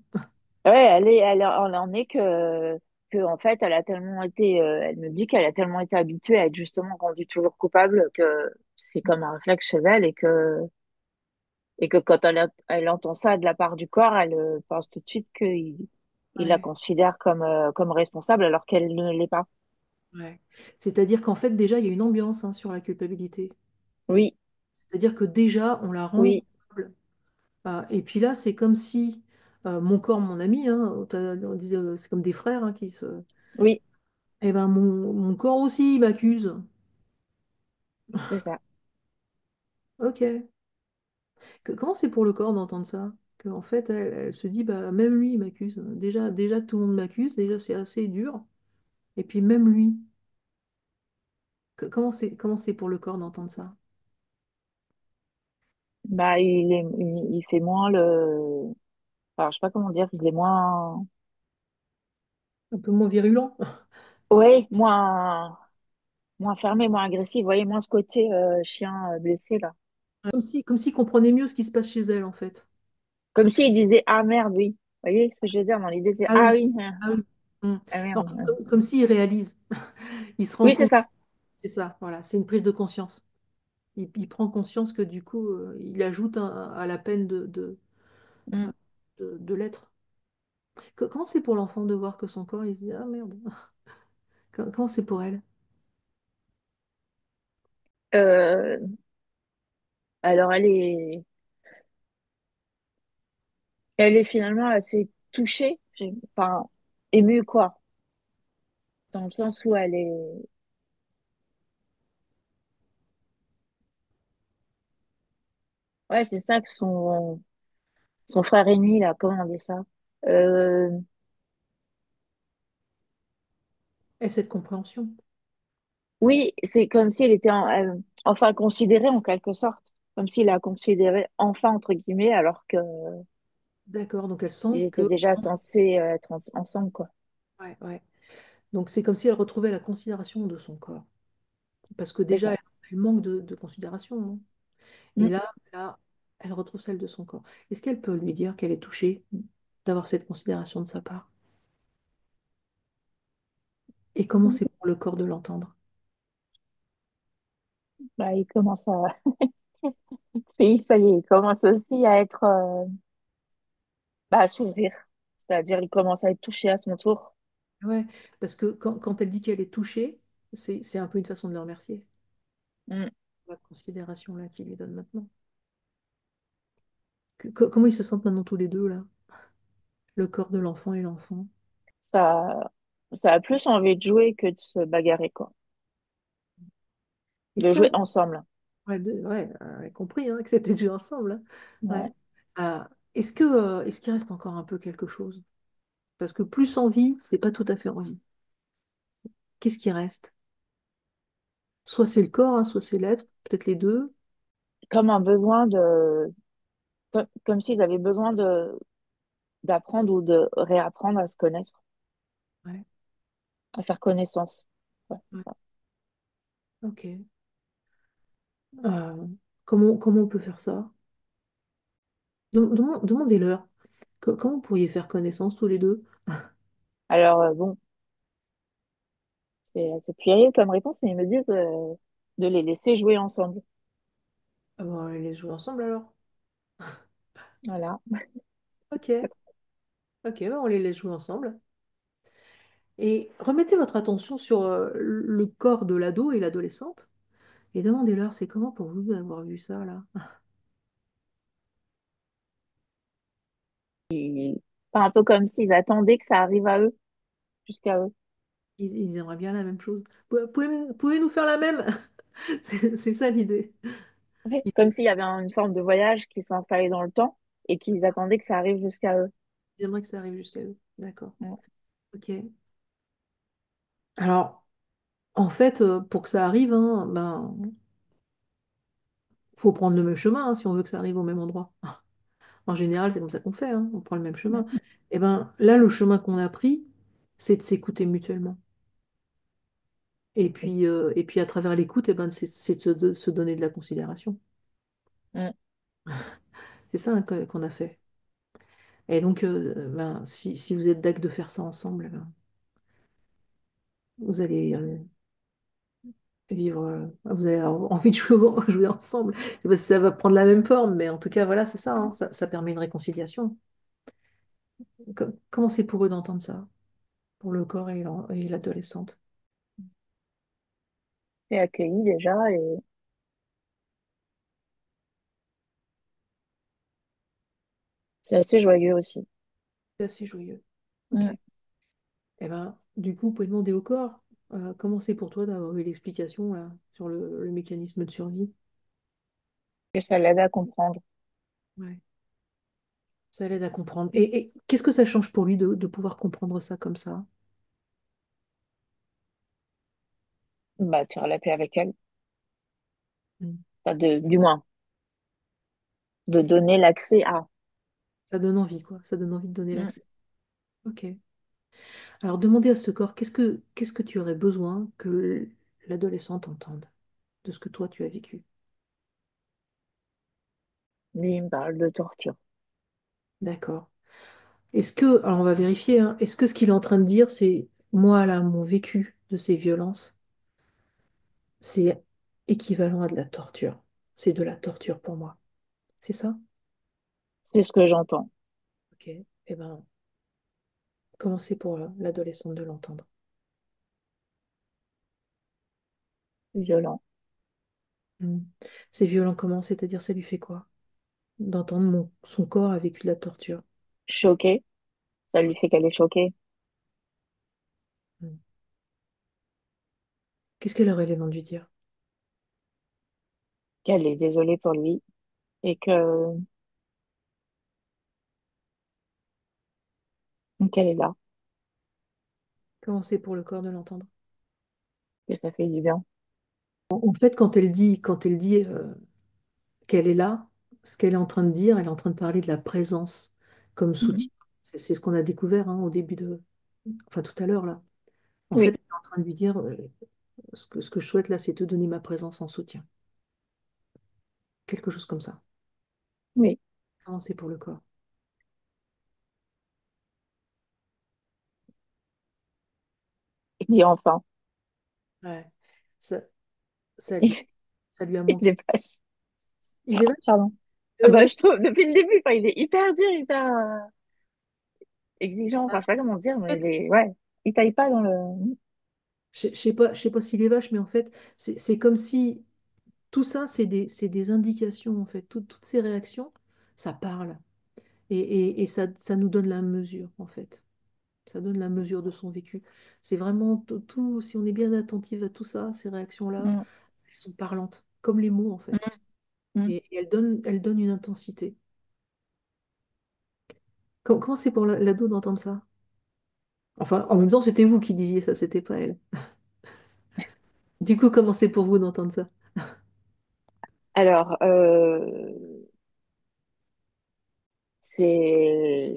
Ouais, elle en est que en fait, elle a tellement été, elle me dit qu'elle a tellement été habituée à être justement rendue toujours coupable que c'est comme un réflexe chez elle et que quand elle entend ça de la part du corps, elle pense tout de suite il la Ouais, considère comme responsable alors qu'elle ne l'est pas. ouais. C'est-à-dire qu'en fait, déjà, il y a une ambiance, hein, sur la culpabilité. Oui, C'est-à-dire que déjà, on la rend oui, coupable. Et puis là, c'est comme si mon corps, mon ami, hein, on disait, c'est comme des frères, hein, oui, Eh ben, mon corps aussi il m'accuse. C'est ça. Ok. Comment c'est pour le corps d'entendre ça? En fait, elle se dit, bah, même lui, il m'accuse. Déjà que tout le monde m'accuse, déjà c'est assez dur. Et puis même lui, comment c'est pour le corps d'entendre ça? Bah, il fait moins le, enfin, je sais pas comment dire, il est moins, Un peu moins virulent. ouais, moins fermé, moins agressif. Vous voyez, moins ce côté chien blessé là. Comme s'il comprenait mieux ce qui se passe chez elle, en fait. Comme s'il disait ah merde, oui. Vous voyez ce que je veux dire dans l'idée, c'est Ah ah oui, oui, ah oui. Hmm. ah En merde. fait, comme s'il réalise. Il se rend Oui, c'est compte, ça. c'est ça, voilà, c'est une prise de conscience. Il prend conscience que du coup, il ajoute à la peine Mm. de l'être. Comment c'est pour l'enfant de voir que son corps, il se dit, ah merde, comment c'est pour elle? Euh, alors elle est finalement assez touchée, enfin émue quoi, dans le sens où elle est, ouais, c'est ça que son frère ennemi là, comment on dit ça? Euh, Et cette compréhension. oui, c'est comme si elle était enfin considérée en quelque sorte, comme s'il la considérée enfin entre guillemets, alors que D'accord, donc elle ils sent étaient que... déjà censés être ensemble quoi. Ouais, ouais. Donc c'est comme si elle retrouvait la considération de son corps. Parce que C'est déjà, ça. elle manque de considération, hein. Et Mm. là, elle retrouve celle de son corps. Est-ce qu'elle peut lui dire qu'elle est touchée d'avoir cette considération de sa part? Et comment c'est pour le corps de l'entendre? Bah, il commence à, oui, ça y est, il commence aussi à être, bah, à s'ouvrir. C'est-à-dire, il commence à être touché à son tour. Ouais, parce que quand elle dit qu'elle est touchée, c'est un peu une façon de le remercier. Mm. La considération là qu'il lui donne maintenant. Comment ils se sentent maintenant tous les deux là? Le corps de l'enfant et l'enfant. Ça, ça a plus envie de jouer que de se bagarrer, quoi. Est-ce De qu'il jouer reste... ensemble. Ouais, compris hein, que c'était dû ensemble, hein. Ouais. Ouais. Est-ce qu'il reste encore un peu quelque chose? Parce que plus envie, c'est pas tout à fait envie. Qu'est-ce qui reste? Soit c'est le corps, hein, soit c'est l'être, peut-être les deux. Comme un besoin de, comme s'ils avaient besoin d'apprendre ou de réapprendre à se connaître, Ouais, à faire connaissance. Ouais, ouais. c'est ça. Ok. Euh, comment on peut faire ça? Demandez-leur. Comment vous pourriez faire connaissance tous les deux? Alors, bon, c'est puéril comme réponse, mais ils me disent, de les laisser jouer ensemble. Ah bon, on les joue ensemble alors. Voilà. Ok, ok, bah, on les laisse jouer ensemble. Et remettez votre attention sur le corps de l'ado et l'adolescente et demandez-leur c'est comment pour vous d'avoir vu ça là. Enfin, un peu comme s'ils attendaient que ça arrive à eux, jusqu'à eux. Ils aimeraient bien la même chose. Pouvez nous faire la même? C'est ça l'idée. Ouais. Ils Comme s'il y avait une forme de voyage qui s'installait dans le temps et qu'ils attendaient que ça arrive jusqu'à eux. ils aimeraient que ça arrive jusqu'à eux. D'accord. Ouais. Ok. Alors, en fait, pour que ça arrive, hein, ben, faut prendre le même chemin hein, si on veut que ça arrive au même endroit. En général, c'est comme ça qu'on fait, hein, on prend le même chemin. Mm. Et ben là, le chemin qu'on a pris, c'est de s'écouter mutuellement. Et puis à travers l'écoute, eh ben, c'est de se donner de la considération. Mm. C'est ça hein, qu'on a fait. Et donc, ben, si vous êtes d'accord de faire ça ensemble, eh ben, vous allez vivre, vous allez avoir envie de jouer ensemble. Je sais pas si ça va prendre la même forme, mais en tout cas, voilà, c'est ça, hein, ça permet une réconciliation. Comment c'est pour eux d'entendre ça, pour le corps et l'adolescente? C'est accueilli déjà et c'est assez joyeux aussi. C'est assez joyeux. Ok. Mm. Eh ben, du coup, vous pouvez demander au corps. Comment c'est pour toi d'avoir eu l'explication là, sur le mécanisme de survie? Que ça l'aide à comprendre. Ouais. Ça l'aide à comprendre. Et qu'est-ce que ça change pour lui de pouvoir comprendre ça comme ça? Bah, tu auras la paix avec elle. Mm. Enfin, du moins, de donner l'accès à. Ça donne envie, quoi. Ça donne envie de donner Mm. l'accès. Ok. Alors, demander à ce corps, qu'est-ce que tu aurais besoin que l'adolescente entende de ce que toi, tu as vécu? Lui, il me parle de torture. D'accord. Alors on va vérifier, hein, est-ce que ce qu'il est en train de dire, c'est moi, là, mon vécu de ces violences, c'est équivalent à de la torture. C'est de la torture pour moi. C'est ça? C'est ce que j'entends. Ok. Eh ben, commencez pour l'adolescente de l'entendre. Violent. Hmm. C'est violent comment? C'est-à-dire, ça lui fait quoi? D'entendre son corps a vécu de la torture. Choquée. Ça lui fait qu'elle est choquée. Hmm. Qu'est-ce qu'elle aurait l'air dû dire? Qu'elle est désolée pour lui. Et qu'elle est là. Comment c'est pour le corps de l'entendre? Que ça fait du bien. En fait, quand elle dit qu'elle est là, ce qu'elle est en train de dire, elle est en train de parler de la présence comme Mhm. soutien. C'est ce qu'on a découvert hein, au début enfin tout à l'heure là. En fait, Oui, elle est en train de lui dire, ce que je souhaite là, c'est te donner ma présence en soutien. Quelque chose comme ça. oui. Comment c'est pour le corps? Il dit enfin. Ouais. Ça, ça lui, Il, ça lui a il manqué. est vache. Il est vache? Pardon. Ah C'est bah, vrai? je trouve, depuis le début, enfin, il est hyper dur, hyper exigeant. Enfin, je sais pas comment dire, En mais fait, ouais, il taille pas dans le. je sais pas s'il est vache, mais en fait, c'est comme si tout ça, c'est des indications, en fait. Toutes ces réactions, ça parle. Et ça nous donne la mesure, en fait. Ça donne la mesure de son vécu. C'est vraiment tout, si on est bien attentif à tout ça, ces réactions-là, Mm, elles sont parlantes, comme les mots, en mm, fait. mm. Et elles donnent une intensité. Comment c'est pour l'ado d'entendre ça? Enfin, en même temps, c'était vous qui disiez ça, c'était pas elle. Du coup, comment c'est pour vous d'entendre ça? Alors, c'est,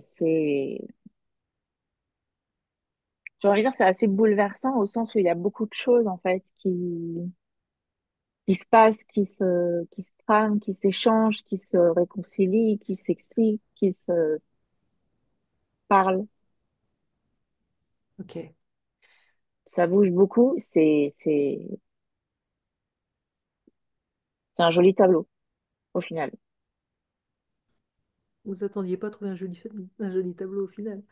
j'ai envie de dire, c'est assez bouleversant au sens où il y a beaucoup de choses, en fait, qui se passent, qui se trament, qui s'échangent, qui se réconcilient, qui s'expliquent, qui se parlent. Ok. Ça bouge beaucoup. C'est un joli tableau, au final. Vous attendiez pas à trouver un joli tableau au final.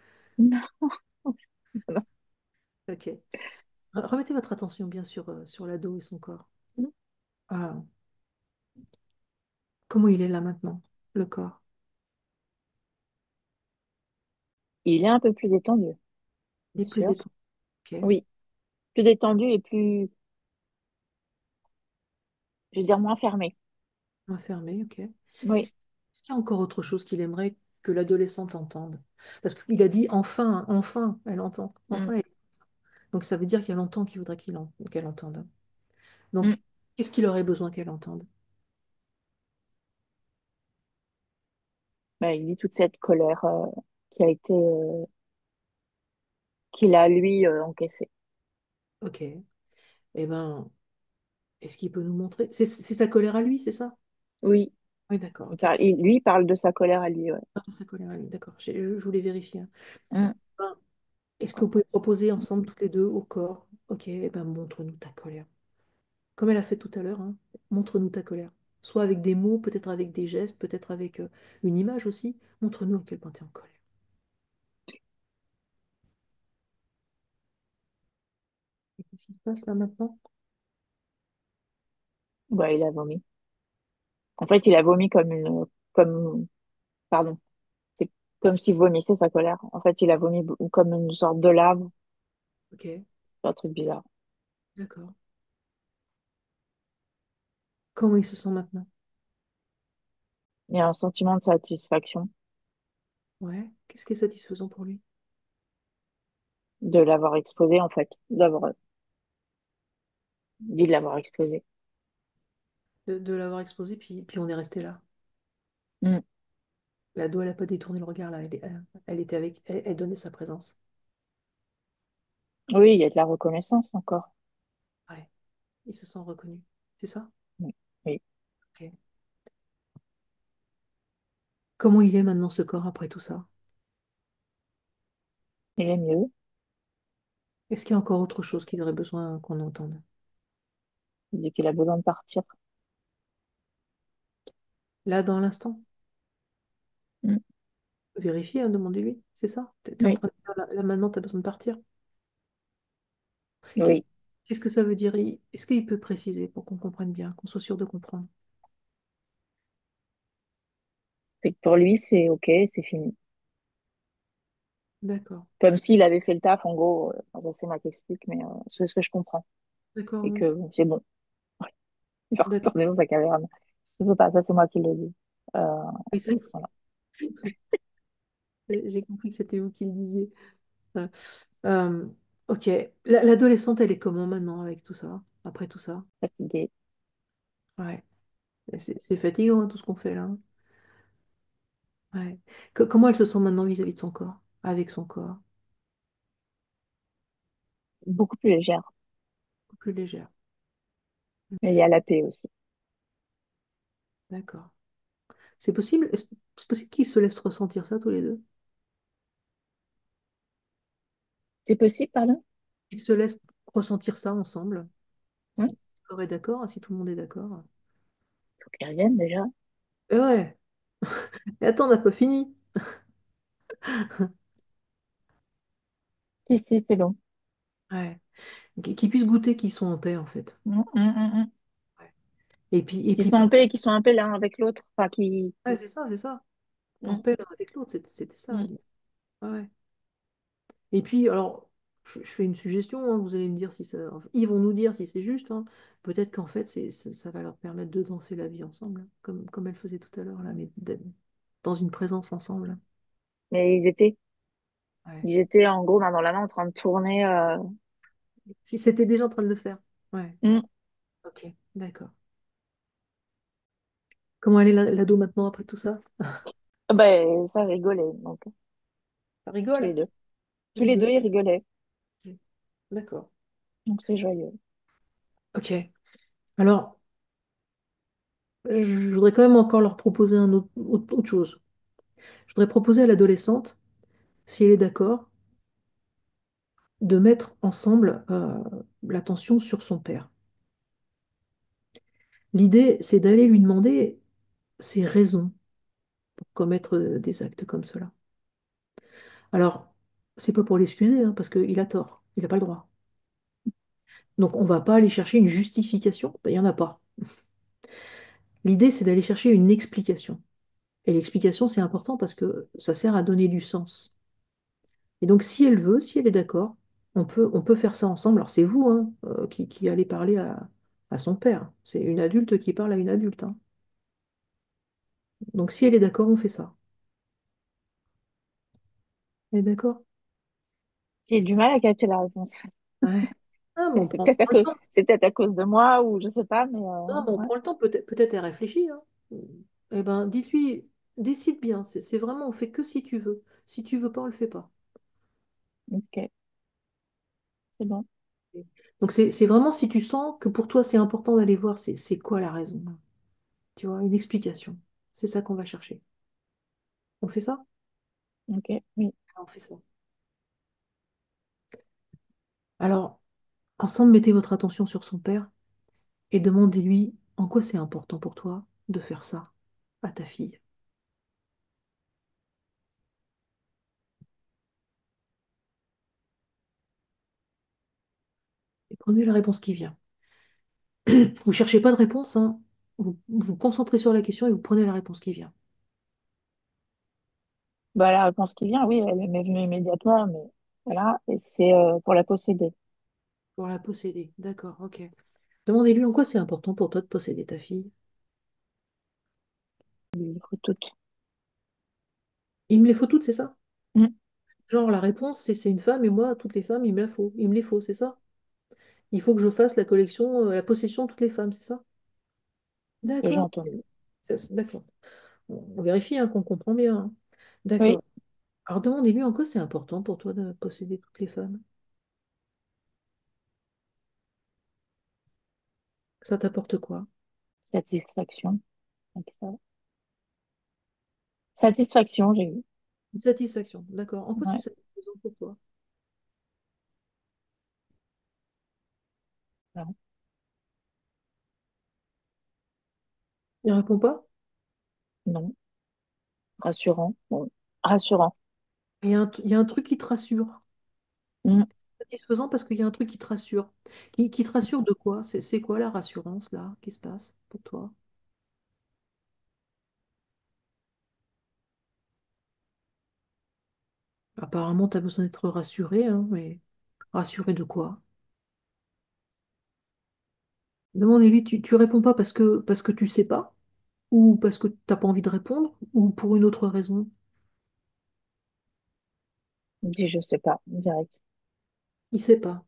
Ok. Remettez votre attention bien sûr sur l'ado et son corps. Ah, comment il est là maintenant, le corps? Il est un peu plus détendu, Il bien est plus sûr. détendu. Ok. Oui, plus détendu et plus, je veux dire, moins fermé. Enfermé, ok. Oui. Est-ce qu'il y a encore autre chose qu'il aimerait que l'adolescente entende? Parce qu'il a dit enfin, enfin, elle entend. Mm, Enfin, donc ça veut dire qu'il y a longtemps qu'il voudrait qu'elle entende. mm. Donc, qu'est-ce qu'il aurait besoin qu'elle entende? Bah, il dit toute cette colère qui a été, qu'il a lui encaissée. Ok. Eh ben, est-ce qu'il peut nous montrer? C'est sa colère à lui, c'est ça? Oui, Oui, d'accord, il ok. parle, lui il parle de sa colère à lui. Ouais. Ah, de sa colère à lui, d'accord. Je voulais vérifier, hein. Mm. Ben, est-ce que vous pouvez proposer ensemble toutes les deux au corps? Ok, eh ben, montre-nous ta colère. Comme elle a fait tout à l'heure, hein, montre-nous ta colère. Soit avec des mots, peut-être avec des gestes, peut-être avec une image aussi. Montre-nous à quel point tu es en colère. Et qu'est-ce qui se passe là maintenant? Ouais, il a vomi. En fait, il a vomi comme, pardon, c'est comme s'il vomissait sa colère. En fait, il a vomi comme une sorte de lave, Ok. c'est un truc bizarre. D'accord. Comment il se sent maintenant? Il y a un sentiment de satisfaction Ouais. Qu'est-ce qui est satisfaisant pour lui? de l'avoir exposé, en fait, d'avoir dit de l'avoir exposé. De l'avoir exposé, puis on est resté là. Mm. L'ado, elle n'a pas détourné le regard là. Elle était avec, elle donnait sa présence. Oui, il y a de la reconnaissance encore. Ouais. Il se sent reconnu. C'est ça? Mm. Oui, Ok. Comment il est maintenant ce corps après tout ça? il est mieux. Est-ce qu'il y a encore autre chose qu'il aurait besoin qu'on entende? Il dit qu'il a besoin de partir. Là, dans l'instant? Mm. Vérifiez, hein, demandez-lui. C'est ça? T'es en Oui, train de dire là, là, maintenant, tu as besoin de partir. Qu'est- oui. Qu'est-ce que ça veut dire? Est-ce qu'il peut préciser pour qu'on comprenne bien, qu'on soit sûr de comprendre? Fait que pour lui, c'est OK, c'est fini. D'accord. Comme s'il avait fait le taf, en gros. Enfin, ça, c'est moi qui explique, mais c'est ce que je comprends. D'accord, Et oui. que c'est bon. Il va D'accord. retourner dans sa caverne. Je sais pas, ça, c'est moi qui le dis. Euh, Oui, voilà. j'ai compris que c'était vous qui le disiez. Voilà. Euh, ok. L'adolescente, elle est comment maintenant avec tout ça? Après tout ça? Fatigué. Ouais. C'est fatigant, hein, tout ce qu'on fait là, hein. Ouais. Comment elle se sent maintenant vis-à-vis de son corps? Avec son corps? Beaucoup plus légère. Plus légère. Mais il y a la paix aussi. D'accord. C'est possible? C'est possible qu'ils se laissent ressentir ça tous les deux? C'est possible, pardon? Ils se laissent ressentir ça ensemble? Hein? Si le corps est d'accord, si tout le monde est d'accord. Faut qu'ils reviennent déjà. Ouais. Et attends, on n'a pas fini. Si, si, c'est long. Ouais. Qu'ils puissent goûter qu'ils sont en paix, en fait. Mm. Ouais. Et Qui puis sont en paix et qui sont un peu l'un avec l'autre. Enfin, qui... ouais, c'est ça, c'est ça. En Mm, paix l'un avec l'autre, c'était ça. mm. L'idée. Ouais, ouais. Et puis, alors, je fais une suggestion, hein, vous allez me dire si ça. Enfin, ils vont nous dire si c'est juste, hein. Peut-être qu'en fait, ça va leur permettre de danser la vie ensemble, hein, comme elle faisait tout à l'heure, là, mais d'être dans une présence ensemble. Mais Ouais. ils étaient en gros main dans la main en train de tourner. Si c'était déjà en train de le faire. Ouais, Mm. ok, d'accord. Comment elle est l'ado maintenant après tout ça? Ah ben, ça rigolait, donc, Ça tous rigole? les deux. Tous les deux, Rigole. ils rigolaient. Ok, d'accord. Donc, c'est joyeux. Ok. Alors, je voudrais quand même encore leur proposer autre chose. Je voudrais proposer à l'adolescente, si elle est d'accord, de mettre ensemble l'attention sur son père. L'idée, c'est d'aller lui demander ses raisons pour commettre des actes comme cela. Alors, c'est pas pour l'excuser, hein, parce qu'il a tort, il n'a pas le droit. Donc, on va pas aller chercher une justification, ben, il n'y en a pas. L'idée, c'est d'aller chercher une explication. Et l'explication, c'est important parce que ça sert à donner du sens. Et donc, si elle veut, si elle est d'accord, on peut faire ça ensemble. Alors, c'est vous hein, qui allez parler à son père. C'est une adulte qui parle à une adulte, hein. Donc, si elle est d'accord, on fait ça. Elle est d'accord? J'ai du mal à capter la réponse. Ouais. Ah, mais C'est peut-être prend le temps. c'est peut-être à cause de moi ou je sais pas, mais Non, mais on ouais. prend le temps. Peut-être elle réfléchit, hein. Eh ben, dites-lui, décide bien. C'est vraiment, on fait que si tu veux. Si tu veux pas, on le fait pas. Ok, c'est bon. Donc, c'est vraiment si tu sens que pour toi, c'est important d'aller voir, c'est quoi la raison, hein. Tu vois, une explication. C'est ça qu'on va chercher. On fait ça? Ok, oui. On fait ça. Alors, ensemble, mettez votre attention sur son père et demandez-lui en quoi c'est important pour toi de faire ça à ta fille. Et prenez la réponse qui vient. Vous cherchez pas de réponse, hein. Vous vous concentrez sur la question et vous prenez la réponse qui vient. Bah, la réponse qui vient, oui, elle m'est venue immédiatement, mais voilà, et c'est pour la posséder. Pour la posséder. D'accord, ok. Demandez-lui en quoi c'est important pour toi de posséder ta fille. Il faut tout. Il me les faut toutes, c'est ça? Mm. Genre, la réponse, c'est une femme et moi, toutes les femmes, il me la faut. Il me les faut, c'est ça? Il faut que je fasse la collection, la possession de toutes les femmes, c'est ça? Que j'ai D'accord. entendu. D'accord. On vérifie hein, qu'on comprend bien, hein. Oui, D'accord. Alors demandez-lui en quoi c'est important pour toi de posséder toutes les femmes. Ça t'apporte quoi? satisfaction. Avec ça. Satisfaction, j'ai eu. Une satisfaction. D'accord. En quoi c'est Ouais, satisfaisant pour toi? non, Il répond pas? non. Rassurant. Bon, rassurant. Il y a un truc qui te rassure. Mm. Satisfaisant parce qu'il y a un truc qui te rassure. Qui te rassure de quoi? C'est quoi la rassurance là qui se passe pour toi? Apparemment, tu as besoin d'être rassuré, hein, mais rassuré de quoi? Demandez-lui, tu réponds pas parce que tu sais pas, ou parce que t'as pas envie de répondre, ou pour une autre raison. Dis, je sais pas, direct. Il sait pas.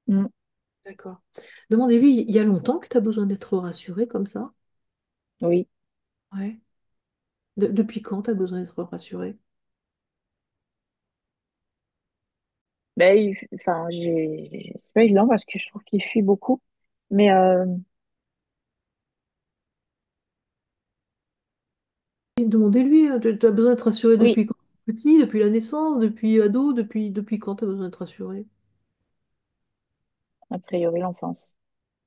Mm. D'accord. Demandez-lui, il y a longtemps que tu as besoin d'être rassuré comme ça? Oui. Ouais. Depuis quand tu as besoin d'être rassuré? Ben, enfin, c'est pas évident parce que je trouve qu'il fuit beaucoup. Mais Et demandez-lui, tu as besoin d'être rassuré oui, depuis quand? Petit, depuis la naissance, depuis ado, depuis quand tu as besoin d'être rassuré? a priori, l'enfance.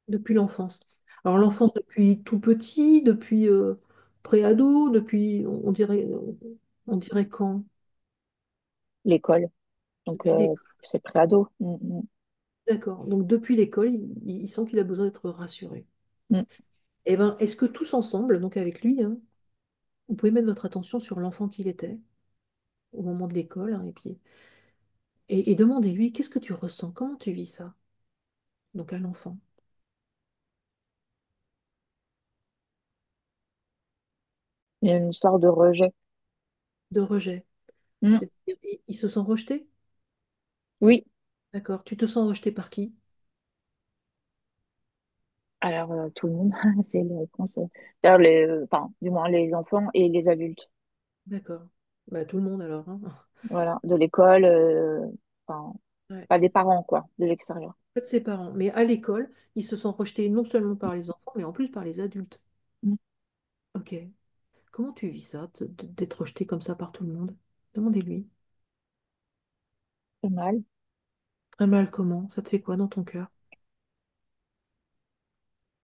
Depuis l'enfance. Alors Mm. l'enfance depuis tout petit, depuis pré-ado, depuis, on dirait quand? L'école. Donc, Depuis l'école. c'est pré-ado. D'accord. Donc depuis l'école, il sent qu'il a besoin d'être rassuré. Mm. Eh bien, est-ce que tous ensemble, donc avec lui, hein, vous pouvez mettre votre attention sur l'enfant qu'il était au moment de l'école, hein, et demandez-lui, qu'est-ce que tu ressens? Comment tu vis ça? Donc à l'enfant, Il y a une histoire de rejet. de rejet. Mm. C'est-à-dire, il se sent rejeté? Oui. D'accord. Tu te sens rejeté par qui? Alors, tout le monde, c'est la réponse. C'est-à-dire enfin, du moins les enfants et les adultes. D'accord. Bah, tout le monde alors, hein. Voilà, de l'école, enfin, Ouais. pas des parents, quoi, de l'extérieur. En fait, ses parents. Mais à l'école, ils se sont rejetés non seulement par les enfants, mais en plus par les adultes. Mm. Ok. Comment tu vis ça, d'être rejeté comme ça par tout le monde? Demandez-lui. C'est mal. Très mal comment? Ça te fait quoi dans ton cœur?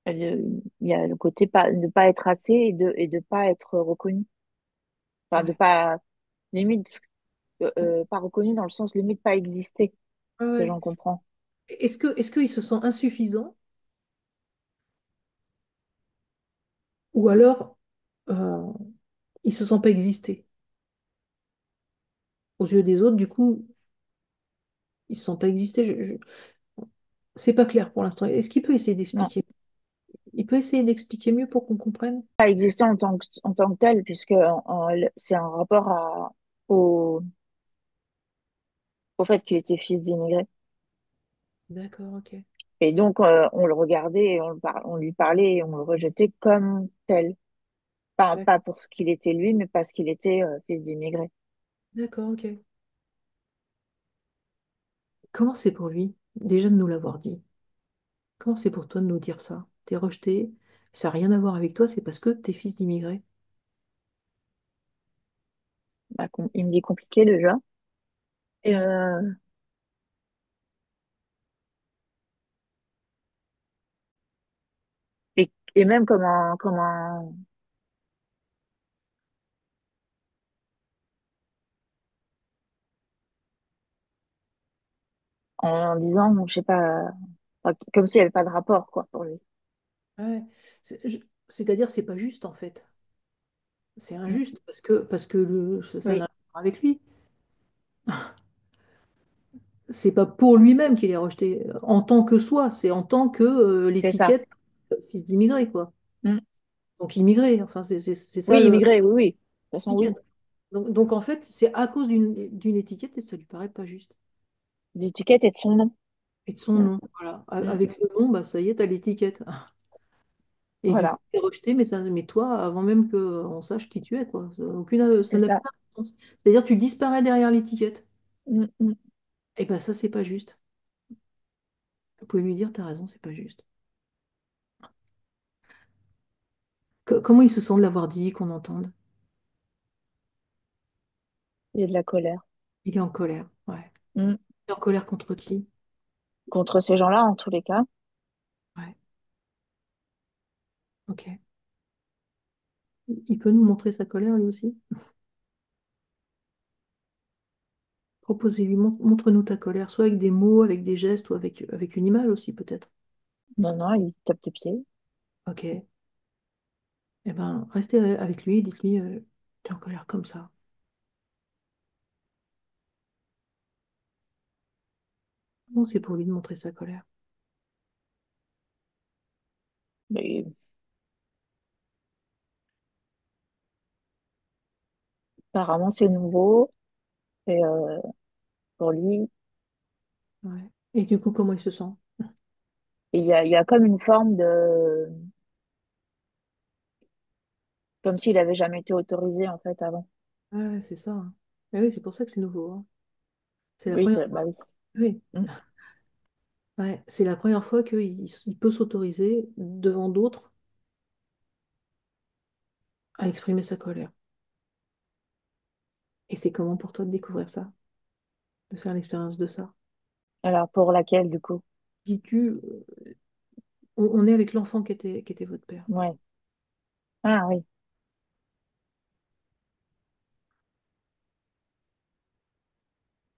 Il y a le côté pas, de pas être assez et de pas être reconnu. Enfin, de Ouais. pas, limite, pas reconnu dans le sens limite pas exister, Ouais, que ouais. j'en comprends. Est-ce qu'il se sent insuffisant ou alors euh, il se sent pas exister aux yeux des autres, du coup, il se sent pas exister. C'est pas clair pour l'instant. Est-ce qu'il peut essayer Non, d'expliquer? Il peut essayer d'expliquer mieux pour qu'on comprenne? pas exister en tant que tel, puisque c'est un rapport au, au fait qu'il était fils d'immigrés. D'accord, ok. Et donc, on le regardait et on lui parlait et on le rejetait comme tel. D'ac- Pas pour ce qu'il était lui, mais parce qu'il était fils d'immigrés. D'accord, ok. Comment c'est pour lui, déjà de nous l'avoir dit? Comment c'est pour toi de nous dire ça? T'es rejeté, ça n'a rien à voir avec toi, c'est parce que t'es fils d'immigré. Bah, il me dit compliqué déjà. Et, Ouais. et même en disant, je sais pas, comme s'il n'y avait pas de rapport, quoi, pour lui. Ouais. C'est-à-dire, c'est pas juste en fait. C'est Mm. injuste parce que ça Oui, n'a rien à voir avec lui. c'est pas pour lui-même qu'il est rejeté en tant que soi, c'est en tant que C'est ça. l'étiquette fils d'immigré, quoi. Mm. Donc immigré, enfin, c'est ça Oui, immigré, oui, oui. De toute façon, oui. l'étiquette. Donc, en fait, c'est à cause d'une étiquette et ça lui paraît pas juste. L'étiquette est de son nom. Et de son Mm. nom, voilà. Mm. Avec le nom, bah, ça y est, t'as l'étiquette. Et du coup, Voilà, tu es rejeté, mais toi, avant même qu'on sache qui tu es, quoi. Ça c'est n'a ça. aucune importance. C'est-à-dire, tu disparais derrière l'étiquette. Mm, mm. Et ben ça, c'est pas juste. Vous pouvez lui dire, t'as raison, c'est pas juste. Comment il se sent de l'avoir dit, qu'on entende? Il y a de la colère. Il est en colère, ouais. Mm. Il est en colère contre qui? Contre ces gens-là, en tous les cas. Ouais, ok. Il peut nous montrer sa colère, lui aussi? Proposez-lui, montre-nous ta colère, soit avec des mots, avec des gestes, ou avec une image aussi, peut-être. Non, non, il tape des pieds. Ok. Eh ben, restez avec lui, dites-lui, t'es en colère comme ça. Non, c'est pour lui de montrer sa colère. Mais apparemment, c'est nouveau. Et pour lui, Ouais. Et du coup, comment il se sent? il y a comme une forme de... Comme s'il avait jamais été autorisé, en fait, avant. Ouais, c'est ça, hein. Eh oui, c'est pour ça que c'est nouveau, hein. C'est la Oui, première bah fois. oui. Oui. Mm. Ouais, c'est la première fois qu'il peut s'autoriser devant d'autres à exprimer sa colère. Et c'est comment pour toi de découvrir ça, de faire l'expérience de ça? Alors, pour laquelle, du coup? Dis-tu, on est avec l'enfant qui était votre père. Ouais. Ah oui,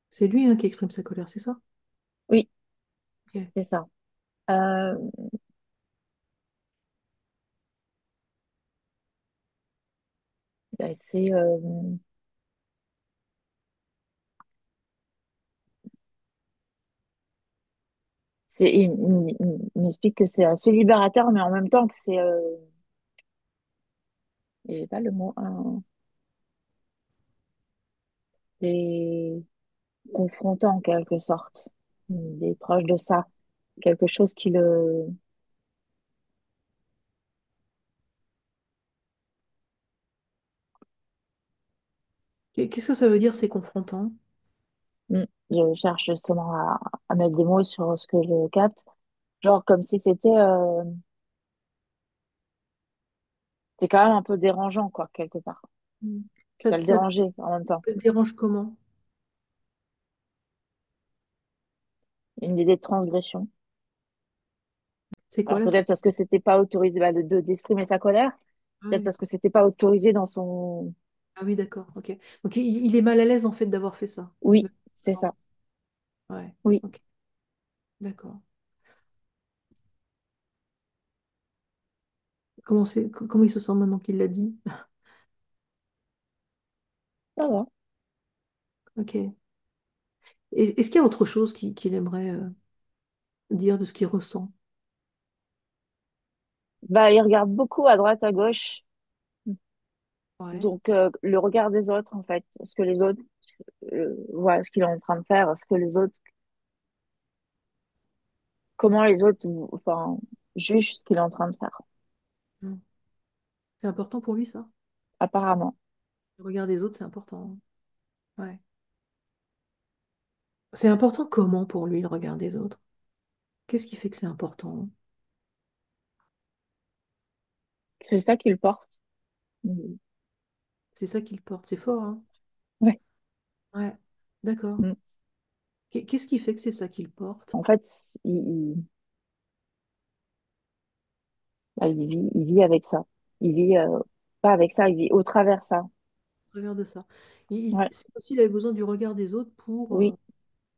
C'est lui, hein, qui exprime sa colère, c'est ça? oui, Ok. c'est ça. Euh, bah, il m'explique que c'est assez libérateur, mais en même temps que et pas le mot, c'est confrontant en quelque sorte. Il est proche de ça, quelque chose qui le, Qu'est-ce que ça veut dire, c'est confrontant? Mm. Je cherche justement à mettre des mots sur ce que je capte, genre comme si c'est quand même un peu dérangeant quoi quelque part. Hmm. Ça le Ça dérangeait en même temps. te dérange comment? Une idée de transgression. C'est quoi Alors la peut-être parce que c'était pas autorisé bah, d'exprimer sa colère, Ah peut-être oui, parce que c'était pas autorisé dans son. ah oui, d'accord, ok. Donc il est mal à l'aise en fait d'avoir fait ça. Oui, c'est D'accord. ça. Ouais, Oui, ok, d'accord. Comment il se sent maintenant qu'il l'a dit? ça va. Ok. Est-ce qu'il y a autre chose qu'il aimerait dire de ce qu'il ressent? Bah, il regarde beaucoup à droite, à gauche. Ouais. Donc, le regard des autres, en fait. Est-ce que les autres voient ce qu'il est en train de faire? Est-ce que les autres, comment les autres, enfin, jugent ce qu'il est en train de faire? Hmm. C'est important pour lui, ça? Apparemment. Le regard des autres, c'est important, hein. Ouais. C'est important comment pour lui, le regard des autres? Qu'est-ce qui fait que c'est important? C'est ça qu'il porte. Mm. C'est ça qu'il porte. C'est fort, hein? Ouais. Ouais. D'accord. Mm. Qu'est-ce qui fait que c'est ça qu'il porte? En fait, il vit avec ça. Il vit, pas avec ça, il vit au travers ça. Au travers de ça. Ouais. C'est aussi, il avait besoin du regard des autres pour... Oui,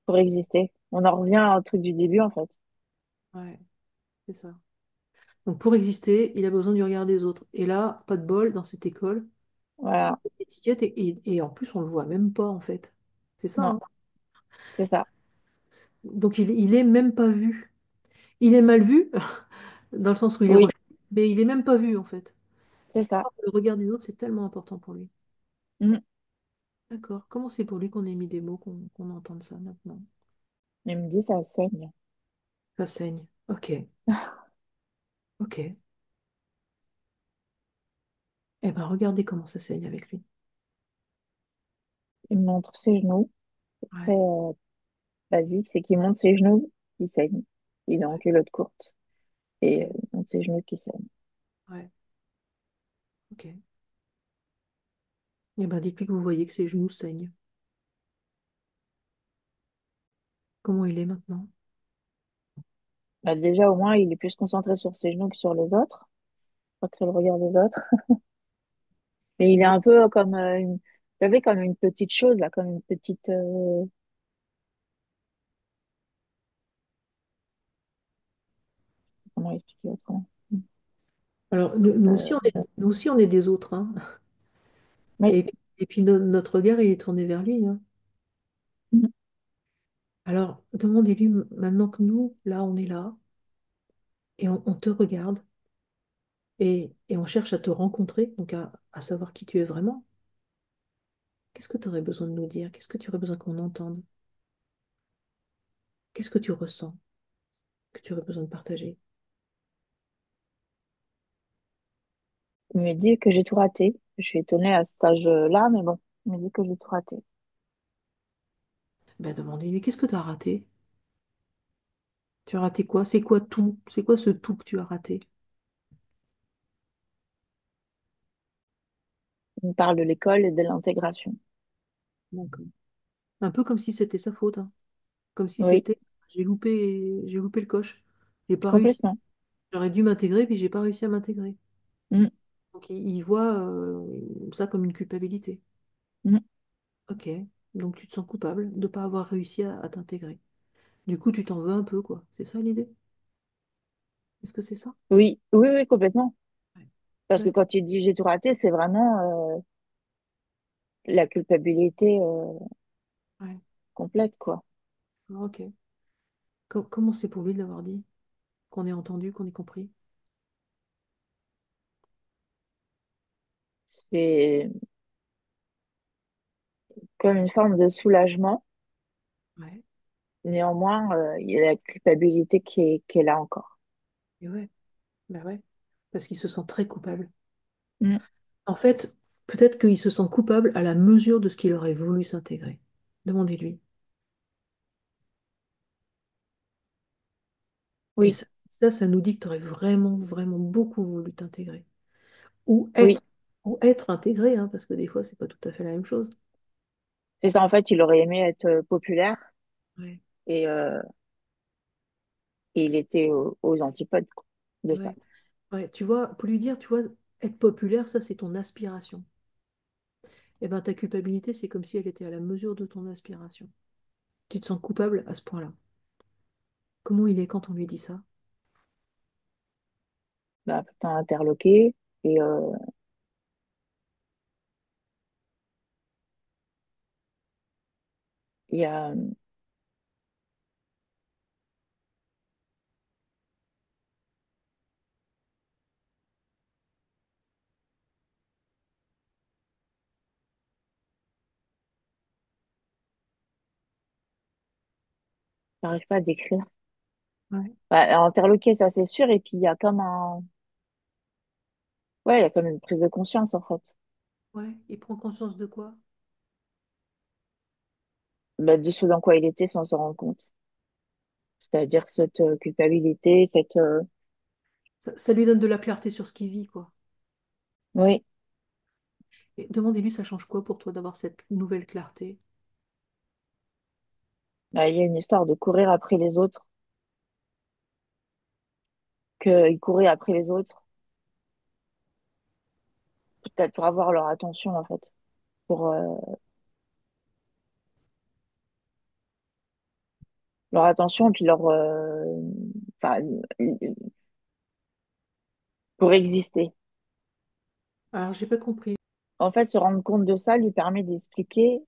pour exister. On en revient au truc du début, en fait. ouais, c'est ça. Donc pour exister, il a besoin du regard des autres. Et là, pas de bol, dans cette école, Voilà. cette étiquette, et en plus, on le voit même pas, en fait. C'est ça, Non, hein. c'est ça. Donc il est même pas vu. Il est mal vu, dans le sens où il est Oui, rejeté, mais il est même pas vu en fait. c'est ça. Le regard des autres, c'est tellement important pour lui. Mm. D'accord. Comment c'est pour lui qu'on ait mis des mots, qu'on entende ça maintenant? Il me dit ça saigne. Ça saigne. Ok. Ok. Eh ben, regardez comment ça saigne avec lui. Il me montre ses genoux. Très Ouais. basique, c'est qu'il monte ses genoux, il saigne. Il est en culotte courte et Ok. il monte ses genoux qui saignent. Ouais. Ok. Eh ben, dites-lui que vous voyez que ses genoux saignent. Comment il est maintenant? Bah, déjà, au moins, il est plus concentré sur ses genoux que sur les autres, pas que sur le regard des autres. Et il est Oui. un peu comme vous savez, comme une petite chose, là, comme une petite, comment expliquer autrement? Alors, nous aussi, Euh, nous aussi, on est des autres, hein. oui. Et puis, notre regard, il est tourné vers lui, hein. Alors, demandez-lui maintenant que nous, là, on est là, et on te regarde, et on cherche à te rencontrer, donc à savoir qui tu es vraiment. Qu'est-ce que tu aurais besoin de nous dire? Qu'est-ce que tu aurais besoin qu'on entende? Qu'est-ce que tu ressens que tu aurais besoin de partager? Il me dit que j'ai tout raté. Je suis étonnée à cet âge-là, mais bon, il me dit que j'ai tout raté. Ben, demandez-lui, qu'est-ce que tu as raté? Tu as raté quoi? C'est quoi tout? C'est quoi ce tout que tu as raté? Il me parle de l'école et de l'intégration. D'accord. Un peu comme si c'était sa faute, hein. Comme si Oui, c'était j'ai loupé le coche. J'ai pas réussi. complètement. J'aurais dû m'intégrer, puis j'ai pas réussi à m'intégrer. Mm, Donc il voit ça comme une culpabilité. mm. Ok. Donc tu te sens coupable de pas avoir réussi à t'intégrer. Du coup, tu t'en veux un peu, quoi. C'est ça l'idée? Est-ce que c'est ça? Oui, oui, oui, complètement. Ouais. Parce que Ouais. quand tu dis j'ai tout raté, c'est vraiment la culpabilité Ouais. complète, quoi. Ok. Comment c'est pour lui de l'avoir dit? Qu'on ait entendu, qu'on ait compris? C'est comme une forme de soulagement. Ouais. Néanmoins, il y a la culpabilité qui est là encore. Et ouais. Bah ouais. Parce qu'il se sent très coupable. Mm. En fait, peut-être qu'il se sent coupable à la mesure de ce qu'il aurait voulu s'intégrer. Demandez-lui. Et Oui, ça nous dit que tu aurais vraiment, vraiment beaucoup voulu t'intégrer. Ou être, oui. ou être intégré, hein, parce que des fois, c'est pas tout à fait la même chose. C'est ça, en fait, il aurait aimé être populaire Ouais, et, et il était aux antipodes quoi, de ça. ouais, ouais. Tu vois, pour lui dire, tu vois, être populaire, ça, c'est ton aspiration. Et ben ta culpabilité, c'est comme si elle était à la mesure de ton aspiration. Tu te sens coupable à ce point-là. Comment il est quand on lui dit ça? Bah, putain, interloqué et il y a, j'arrive pas à décrire. Ouais, Bah, interloqué, ça c'est sûr. Et puis il y a comme un, ouais, il y a comme une prise de conscience en fait, ouais. Il prend conscience de quoi? bah, de ce dans quoi il était sans s'en rendre compte. C'est-à-dire cette culpabilité, cette, Ça lui donne de la clarté sur ce qu'il vit, quoi. oui, Et demandez-lui, ça change quoi pour toi d'avoir cette nouvelle clarté? bah, il y a une histoire de courir après les autres, qu'il courait après les autres, peut-être pour avoir leur attention en fait, pour leur attention et puis leur, enfin, pour exister. Alors, j'ai pas compris. En fait, se rendre compte de ça lui permet d'expliquer,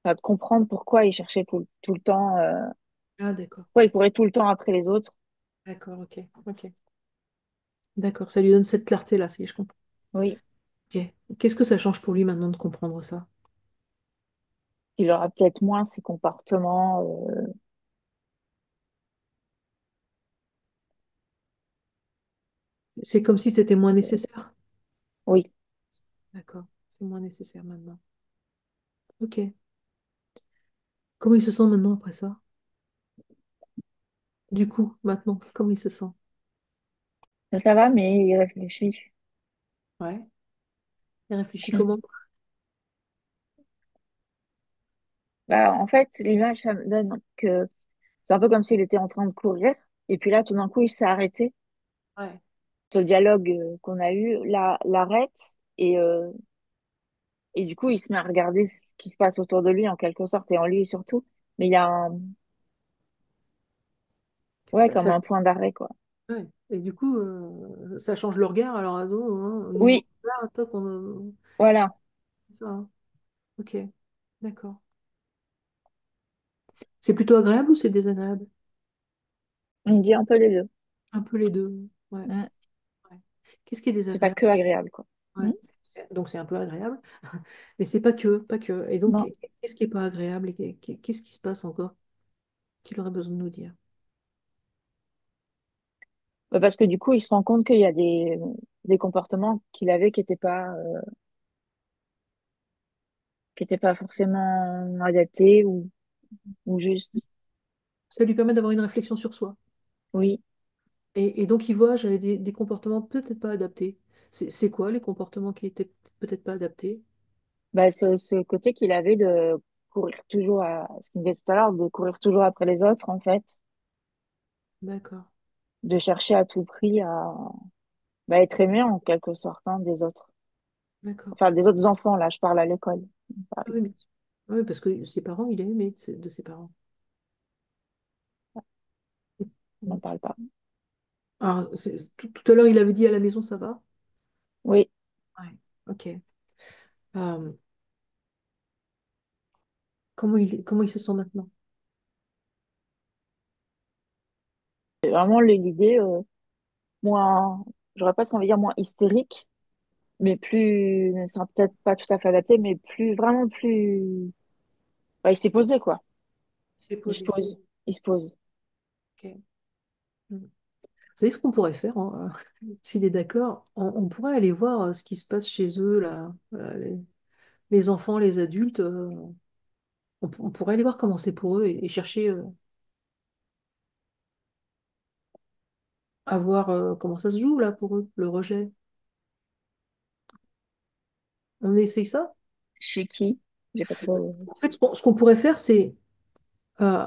enfin, de comprendre pourquoi il cherchait tout le temps. Ah, d'accord. Ouais, il courait tout le temps après les autres. D'accord, ok. Ok. D'accord, ça lui donne cette clarté-là, si je comprends. Oui, Ok. Qu'est-ce que ça change pour lui maintenant de comprendre ça? il aura peut-être moins ses comportements. C'est comme si c'était moins nécessaire. Oui, D'accord, c'est moins nécessaire maintenant. Ok. Comment il se sent maintenant après ça? Du coup, maintenant, comment il se sent? ça va, mais il réfléchit. Ouais. Il réfléchit comment? Bah, en fait, l'image, ça me donne que c'est un peu comme s'il était en train de courir. Et puis là, tout d'un coup, il s'est arrêté. Ouais. Ce dialogue qu'on a eu, là, l'arrête. Et, euh, et du coup, il se met à regarder ce qui se passe autour de lui, en quelque sorte, et en lui surtout. Mais il y a ouais, Ça, comme un point d'arrêt, quoi. ouais. Et du coup, ça change le regard. Alors, à dos, hein, un nouveau Oui, regard, top, voilà. ça, hein. Ok, d'accord. C'est plutôt agréable ou c'est désagréable? On dit un peu les deux. Un peu les deux. Ouais. Mm. Ouais. Qu'est-ce qui est C'est pas désagréable? que agréable, quoi. Ouais. Mm. Donc c'est un peu agréable, mais c'est pas que, pas que. Et donc, Non. qu'est-ce qui est pas agréable et qu'est-ce qui se passe encore qu'il aurait besoin de nous dire? Bah, parce que du coup, il se rend compte qu'il y a des comportements qu'il avait qui étaient pas forcément adaptés ou juste. Ça lui permet d'avoir une réflexion sur soi. Oui. Et donc il voit, j'avais des comportements peut-être pas adaptés. C'est quoi les comportements qui étaient peut-être pas adaptés? Bah, ce côté qu'il avait de courir toujours ce qu'il me disait tout à l'heure, de courir toujours après les autres, en fait, D'accord, de chercher à tout prix à bah, être aimé en quelque sorte hein, des autres. d'accord. Enfin, des autres enfants, là, je parle à l'école. Ah oui, bien sûr. Ah oui, parce que ses parents, il est aimé de ses parents. On n'en parle pas. Alors, tout à l'heure, il avait dit à la maison, ça va? Oui, Ouais, ok. Euh, comment il se sent maintenant? c'est vraiment l'idée moins, j'aurais pas envie de dire moins hystérique, mais plus, c'est peut-être pas tout à fait adapté, mais plus, vraiment plus, bah, il s'est posé, quoi. C'est Il se posé. pose, il se pose. Ok. Mm. Vous savez ce qu'on pourrait faire, hein, s'il est d'accord, on pourrait aller voir ce qui se passe chez eux, là, les enfants, les adultes. On pourrait aller voir comment c'est pour eux et chercher à voir comment ça se joue là pour eux, le rejet. On essaye ça? Chez qui? J'ai pas trop. En fait, ce qu'on pourrait faire, c'est euh,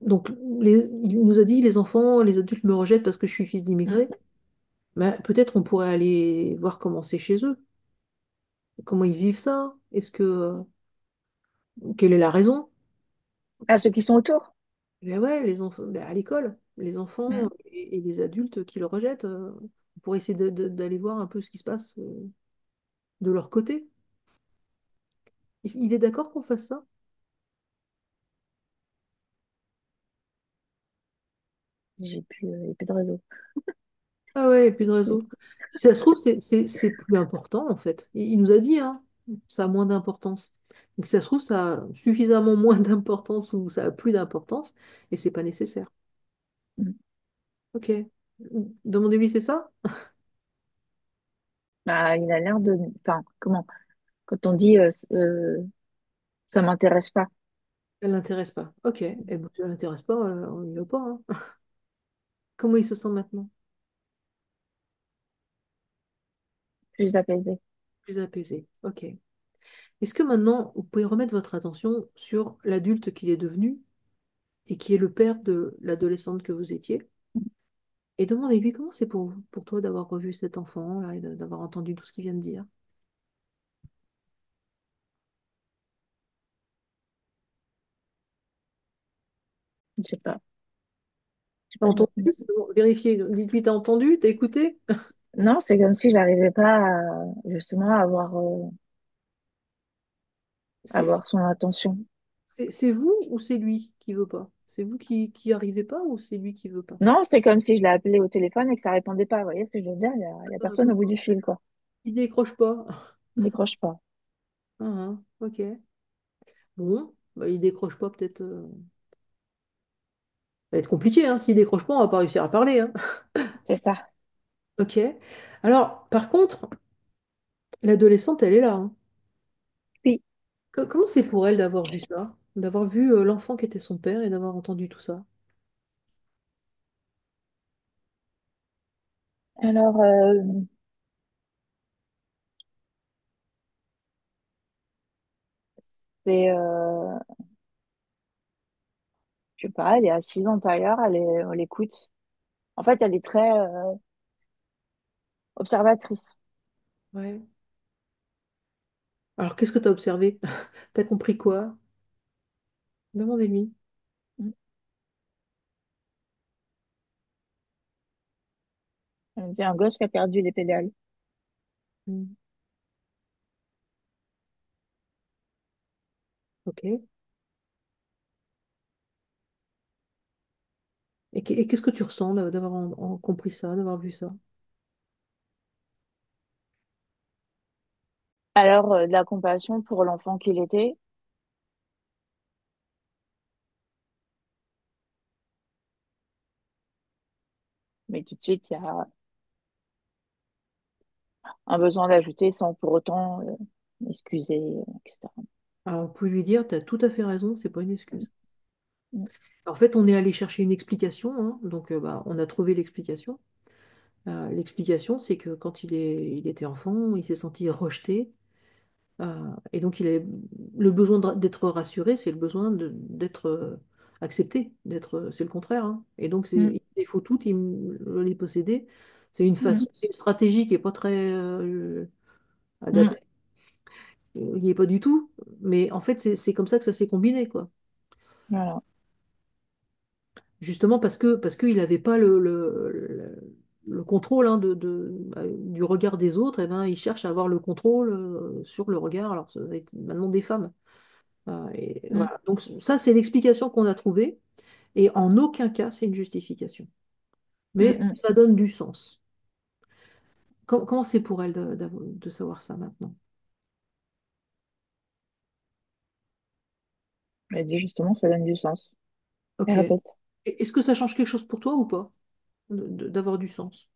donc il nous a dit les enfants, les adultes me rejettent parce que je suis fils Hmm. d'immigrés. Mais peut-être on pourrait aller voir comment c'est chez eux, comment ils vivent ça. Quelle est la raison? Ah, ceux qui sont autour? Ben ouais, les enfants, ben à l'école, les Hmm. enfants et les adultes qui le rejettent, on pourrait essayer d'aller voir un peu ce qui se passe de leur côté. Il est d'accord qu'on fasse ça? J'ai plus de réseau. Ah ouais, et plus de réseau. Si ça se trouve, c'est plus important en fait. Il nous a dit, hein, ça a moins d'importance. Donc si ça se trouve, ça a suffisamment moins d'importance ou ça a plus d'importance et c'est pas nécessaire. Hmm. Ok. Demandez-lui, c'est ça? Bah, il a l'air de. Enfin, comment? Quand on dit ça m'intéresse pas, Elle l'intéresse pas. Ok. Et bon, si elle l'intéresse pas, on y va pas, hein. Comment il se sent maintenant? plus apaisé. Plus apaisé. Ok. Est-ce que maintenant, vous pouvez remettre votre attention sur l'adulte qu'il est devenu et qui est le père de l'adolescente que vous étiez? Et demandez-lui comment c'est pour toi d'avoir revu cet enfant-là et d'avoir entendu tout ce qu'il vient de dire. Je sais pas. J'ai T'as pas de entendu? réponse. Bon, vérifiez. Dites-lui, t'as entendu? T'as écouté? Non, c'est comme si j'arrivais pas justement à C'est avoir son attention. C'est vous ou c'est lui qui veut pas? C'est vous qui arrivez pas ou c'est lui qui veut pas? Non, c'est comme si je l'ai appelé au téléphone et que ça répondait pas. Vous voyez ce que je veux dire? Il y a Ça personne répond au bout pas. du fil, quoi. Il décroche pas. Il décroche pas. Ah, ah, ok. Bon, bah, il décroche pas peut-être. Ça va être compliqué, hein. S'il décroche pas, on va pas réussir à parler, hein. C'est ça. Ok. Alors, par contre, l'adolescente, elle est là, hein. Oui. Comment c'est pour elle d'avoir vu ça? D'avoir vu l'enfant qui était son père et d'avoir entendu tout ça? Alors, c'est, je sais pas, elle est assise en tailleur, elle écoute. En fait, elle est très observatrice. Ouais. Alors, qu'est-ce que tu as observé? T'as compris quoi? Demandez-lui. Mm. Elle dit un gosse qui a perdu les pédales. Hmm. Ok. Et qu'est-ce que tu ressens d'avoir compris ça, d'avoir vu ça? Alors, de la compassion pour l'enfant qu'il était, mais tout de suite, il y a un besoin d'ajouter sans pour autant m'excuser, etc. Alors, vous pouvez lui dire, tu as tout à fait raison, c'est pas une Mm, excuse. mm, En fait, on est allé chercher une explication, hein, donc bah, on a trouvé l'explication. L'explication, c'est que quand il était enfant, il s'est senti rejeté. Et donc, il a le besoin d'être rassuré, c'est le besoin d'être accepté, c'est le contraire, hein. Et donc, mm, il faut tout, les posséder. C'est une mm, façon, c'est une stratégie qui n'est pas très mm. adaptée. Il n'y est pas du tout. Mais en fait, c'est comme ça que ça s'est combiné, quoi. Voilà. Justement parce qu'il n'avait pas le contrôle, hein, du regard des autres, et ben, il cherche à avoir le contrôle sur le regard. Alors, ça va être maintenant des femmes. Et Mm, voilà. Donc ça, c'est l'explication qu'on a trouvée. Et en aucun cas, c'est une justification. mm, Mais mm. ça donne du sens. Comment c'est pour elle de savoir ça maintenant? Elle dit justement, ça donne du sens. Ok. Elle répète. Est-ce que ça change quelque chose pour toi ou pas, d'avoir du sens?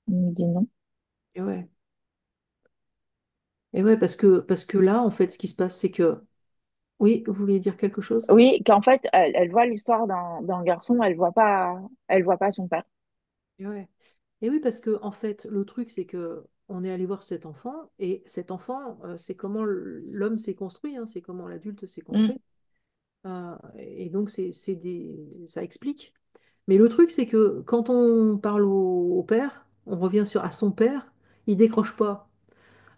Elle me dit non. Et ouais. Et ouais, parce que là, en fait, ce qui se passe, c'est que... Oui, vous vouliez dire quelque chose? Oui, qu'en fait, elle voit l'histoire d'un garçon, elle voit pas son père. Et ouais. Et oui, parce que en fait, le truc, c'est que on est allé voir cet enfant, et cet enfant, c'est comment l'homme s'est construit, hein, c'est comment l'adulte s'est Mm, construit. Et donc, ça explique. Mais le truc, c'est que quand on parle au père, on revient à son père, il décroche pas.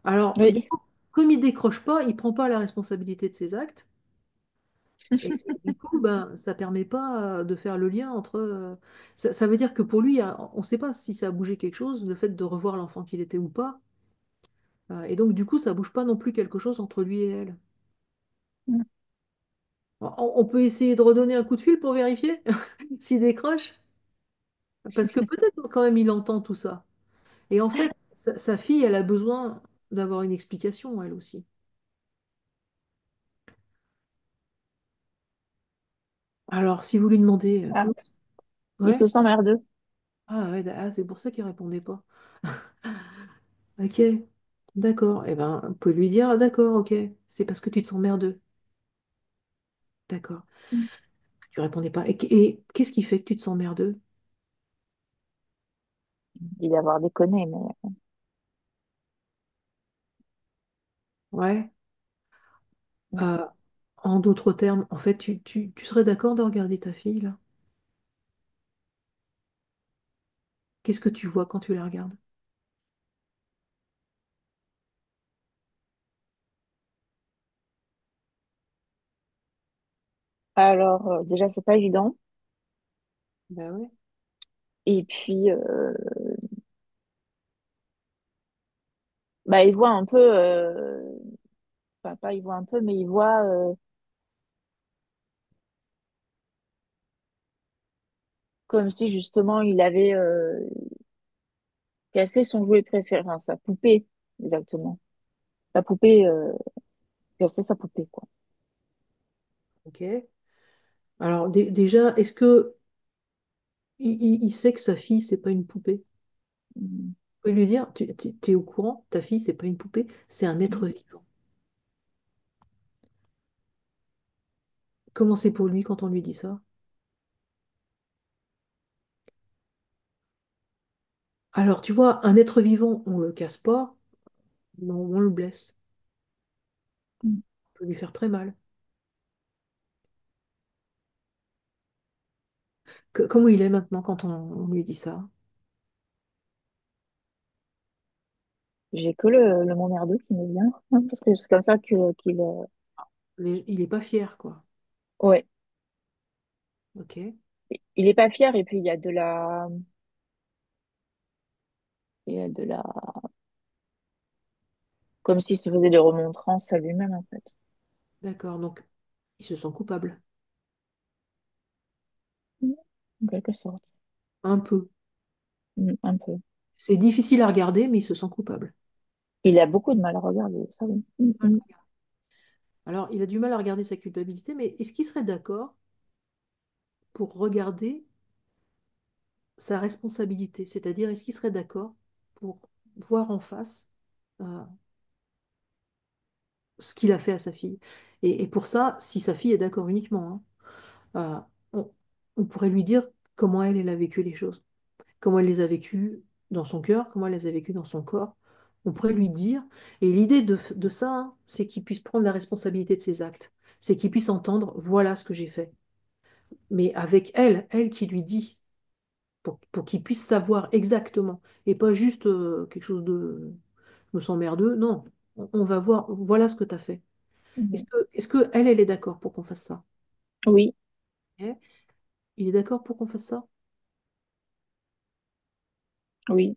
Alors, du oui. coup, comme il décroche pas, il prend pas la responsabilité de ses actes. Et du coup, ben, ça permet pas de faire le lien entre. Ça veut dire que pour lui, on ne sait pas si ça a bougé quelque chose, le fait de revoir l'enfant qu'il était ou pas. Et donc, du coup, ça bouge pas non plus quelque chose entre lui et elle. Mm, On peut essayer de redonner un coup de fil pour vérifier s'il décroche, parce que peut-être quand même il entend tout ça. Et en fait, sa fille, elle a besoin d'avoir une explication, elle aussi. Alors, si vous lui demandez, ah, il Ouais? se sent merdeux. Ah ouais, c'est pour ça qu'il répondait pas. Ok, d'accord. Eh ben, vous pouvez lui dire, d'accord, ok, c'est parce que tu te sens merdeux. D'accord. Mm. Tu répondais pas. Et qu'est-ce qui fait que tu te sens merdeux? Il dit d'avoir déconné, mais Ouais. mm. Euh, En d'autres termes, en fait, tu serais d'accord de regarder ta fille, là? Qu'est-ce que tu vois quand tu la regardes? Alors, déjà, c'est pas évident. Ben ouais. Et puis, bah, il voit un peu, papa, il voit un peu, mais il voit comme si justement il avait cassé son jouet préféré, enfin sa poupée, exactement. Sa poupée, cassé sa poupée, quoi. Ok. Alors déjà, est-ce que il sait que sa fille, c'est pas une poupée? Mm. Vous pouvez lui dire, tu es au courant, ta fille, c'est pas une poupée, c'est un être vivant. Comment c'est pour lui quand on lui dit ça? Alors, tu vois, un être vivant, on le casse pas, mais on le blesse. Mm. On peut lui faire très mal. Comment il est maintenant quand on lui dit ça? J'ai que le mot merdeux qui me vient, hein, parce que c'est comme ça qu'il. Il est pas fier, quoi. Ouais, Ok, il est pas fier et puis il y a de la, comme s'il se faisait des remontrances à lui-même en fait. d'accord. Donc, il se sent coupable. Mm. En quelque sorte. Un peu. Un peu. C'est difficile à regarder, mais il se sent coupable. Il a beaucoup de mal à regarder, ça oui. Alors, il a du mal à regarder sa culpabilité, mais est-ce qu'il serait d'accord pour regarder sa responsabilité? C'est-à-dire, est-ce qu'il serait d'accord pour voir en face euh, ce qu'il a fait à sa fille? Et pour ça, si sa fille est d'accord uniquement, hein, on pourrait lui dire comment elle, elle a vécu les choses, comment elle les a vécues dans son cœur, comment elle les a vécues dans son corps. On pourrait lui dire, et l'idée de ça, hein, c'est qu'il puisse prendre la responsabilité de ses actes, c'est qu'il puisse entendre, voilà ce que j'ai fait. Mais avec elle, elle qui lui dit, pour qu'il puisse savoir exactement, et pas juste quelque chose de, je me sens merdeux, non, on va voir, voilà ce que tu as fait. Mhm. Est-ce que elle, elle est d'accord pour qu'on fasse ça? Oui, Ok. Il est d'accord pour qu'on fasse ça? oui,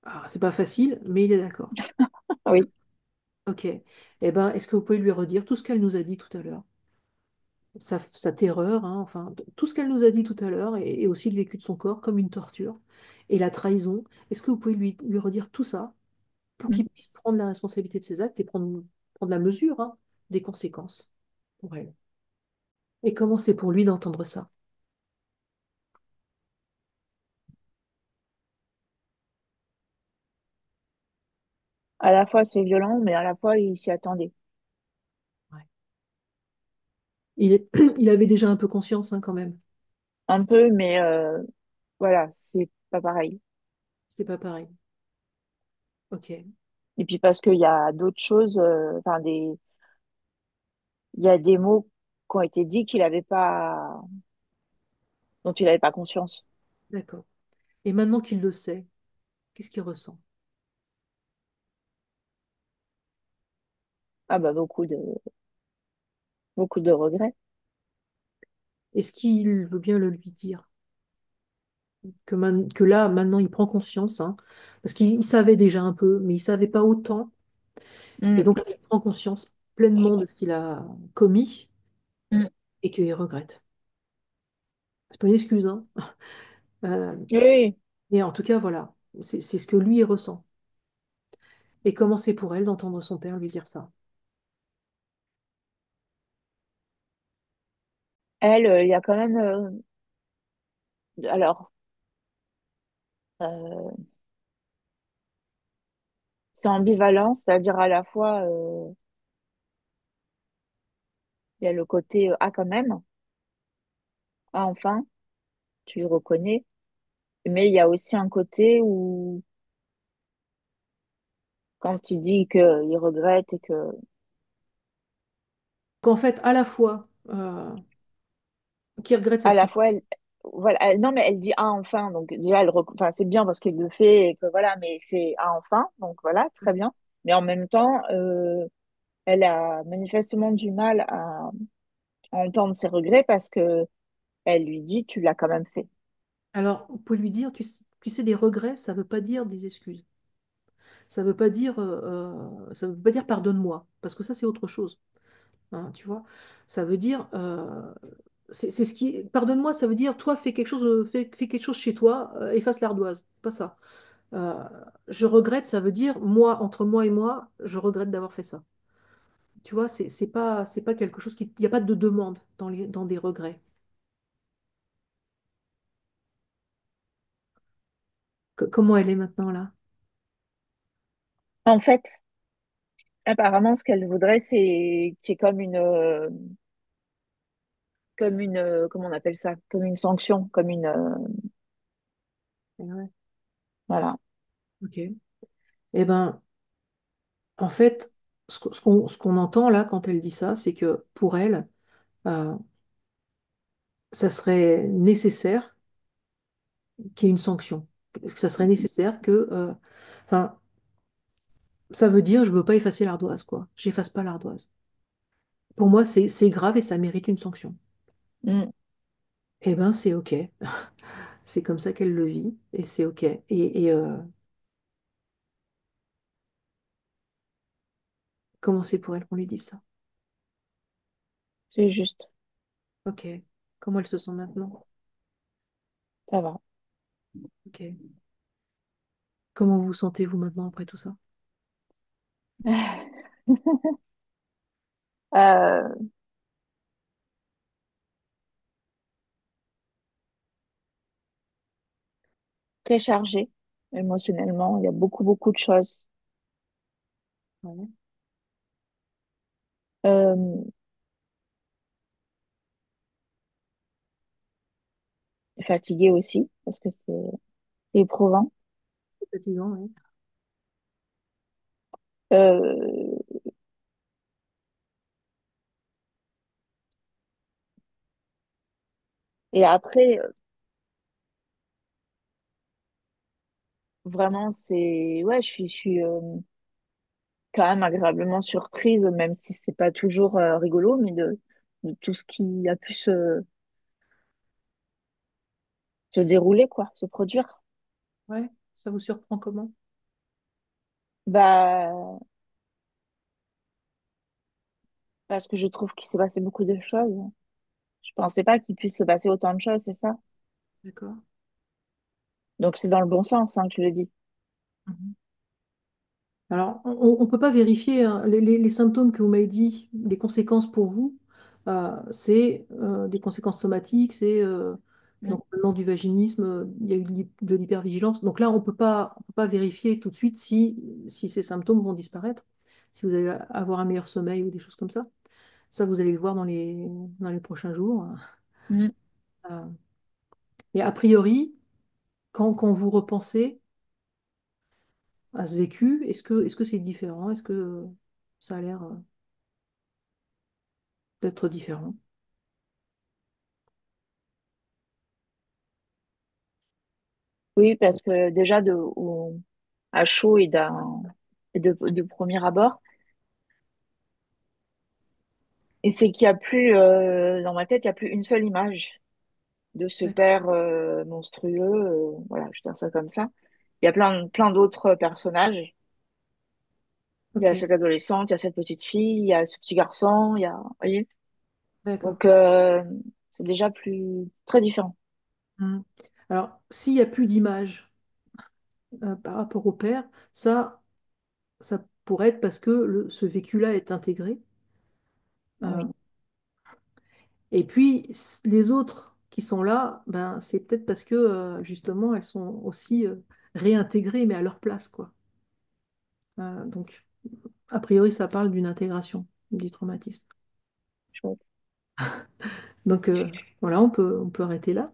Ah, c'est pas facile, mais il est d'accord. oui. Ok. Eh ben, est-ce que vous pouvez lui redire tout ce qu'elle nous a dit tout à l'heure? Sa terreur, hein, enfin, tout ce qu'elle nous a dit tout à l'heure, et aussi le vécu de son corps comme une torture, et la trahison. Est-ce que vous pouvez lui redire tout ça pour Mm. qu'il puisse prendre la responsabilité de ses actes et prendre la mesure, hein, des conséquences pour elle? Et comment c'est pour lui d'entendre ça? À la fois c'est violent, mais à la fois il s'y attendait. Ouais. Il avait déjà un peu conscience, hein, quand même. Un peu, mais voilà, c'est pas pareil. C'est pas pareil. Ok. Et puis parce qu'il y a d'autres choses, enfin il y a des mots qui ont été dits qu'il avait pas, dont il n'avait pas conscience. D'accord. Et maintenant qu'il le sait, qu'est-ce qu'il ressent? Ah bah beaucoup de regrets. Est-ce qu'il veut bien le lui dire? Que là, maintenant, il prend conscience, hein, parce qu'il savait déjà un peu, mais il savait pas autant. Et Mm. donc, il prend conscience pleinement de ce qu'il a commis Mm. et qu'il regrette. C'est pas une excuse, hein. Euh, Oui, et en tout cas, voilà, c'est ce que lui il ressent. Et comment c'est pour elle d'entendre son père lui dire ça? elle, il y a quand même, alors, euh, c'est ambivalent, c'est-à-dire à la fois, il y a le côté, ah quand même, ah enfin, tu le reconnais, mais il y a aussi un côté où, quand il dit qu'il regrette et que, Qu'en fait, à la fois, qu'il regrette sa à la situation. fois, voilà, non, mais elle dit ah enfin, donc déjà, enfin, c'est bien parce qu'il le fait et que voilà, mais c'est ah enfin, donc voilà, très bien. Mais en même temps, elle a manifestement du mal à entendre ses regrets parce que elle lui dit, tu l'as quand même fait. Alors, vous pouvez lui dire, tu sais, des regrets, ça veut pas dire des excuses. ça veut pas dire pardonne-moi, parce que ça, c'est autre chose. Hein, tu vois, ça veut dire, c'est ce qui, pardonne-moi, ça veut dire, toi, fais quelque chose chez toi, efface l'ardoise, pas ça. Euh, je regrette, ça veut dire, moi, entre moi et moi, je regrette d'avoir fait ça. Tu vois, c'est pas quelque chose qui, il n'y a pas de demande dans des regrets. Comment elle est maintenant là? En fait, apparemment, ce qu'elle voudrait, c'est qu'il y ait comme une, comment on appelle ça, comme une sanction, comme une, Ouais, voilà. ok. Eh ben, en fait, ce qu'on entend là quand elle dit ça, c'est que pour elle, euh, ça serait nécessaire qu'il y ait une sanction. Que ça serait nécessaire que, enfin, ça veut dire je veux pas effacer l'ardoise, quoi. J'efface pas l'ardoise. Pour moi, c'est grave et ça mérite une sanction. Mm. Eh ben, c'est ok. C'est comme ça qu'elle le vit et c'est ok. Comment c'est pour elle qu'on lui dise ça? C'est juste, Ok. Comment elle se sent maintenant? ça va. Ok. Comment vous vous sentez-vous maintenant après tout ça? Euh, Très chargé émotionnellement. Il y a beaucoup, beaucoup de choses. Ouais. Euh, Fatigué aussi, parce que c'est éprouvant. C'est fatigant, oui. Euh, et après, vraiment, ouais, je suis quand même agréablement surprise, même si c'est pas toujours rigolo, mais de tout ce qui a pu se dérouler, quoi, se produire. Ouais. Ça vous surprend comment? Bah, parce que je trouve qu'il s'est passé beaucoup de choses. Je pensais pas qu'il puisse se passer autant de choses, c'est ça? D'accord. Donc c'est dans le bon sens, hein, que je le dis. Mhm. Alors, on ne peut pas vérifier hein, les symptômes que vous m'avez dit, les conséquences pour vous, c'est des conséquences somatiques, c'est Mm. donc maintenant du vaginisme, il y a eu de l'hypervigilance. Donc là, on peut pas vérifier tout de suite si ces symptômes vont disparaître, si vous allez avoir un meilleur sommeil ou des choses comme ça. Ça, vous allez le voir dans les prochains jours. Mm. Euh, Et a priori, quand vous repensez à ce vécu, est-ce que c'est différent? Est-ce que ça a l'air d'être différent? Oui, parce que déjà à chaud et de premier abord, et c'est qu'il y a plus dans ma tête, il y a plus une seule image de ce D'accord. père monstrueux. Voilà, je dis ça comme ça. Il y a plein d'autres personnages. Il y Ok, a cette adolescente, il y a cette petite fille, il y a ce petit garçon, il y a, vous voyez. d'accord. Donc c'est déjà plus très différent. Hmm. Alors, s'il n'y a plus d'image par rapport au père, ça pourrait être parce que ce vécu-là est intégré. Euh, Oui, et puis, les autres qui sont là, ben, c'est peut-être parce que justement, elles sont aussi réintégrées, mais à leur place, quoi. Donc, a priori, ça parle d'une intégration du traumatisme. chouette. Donc, voilà, on peut arrêter là.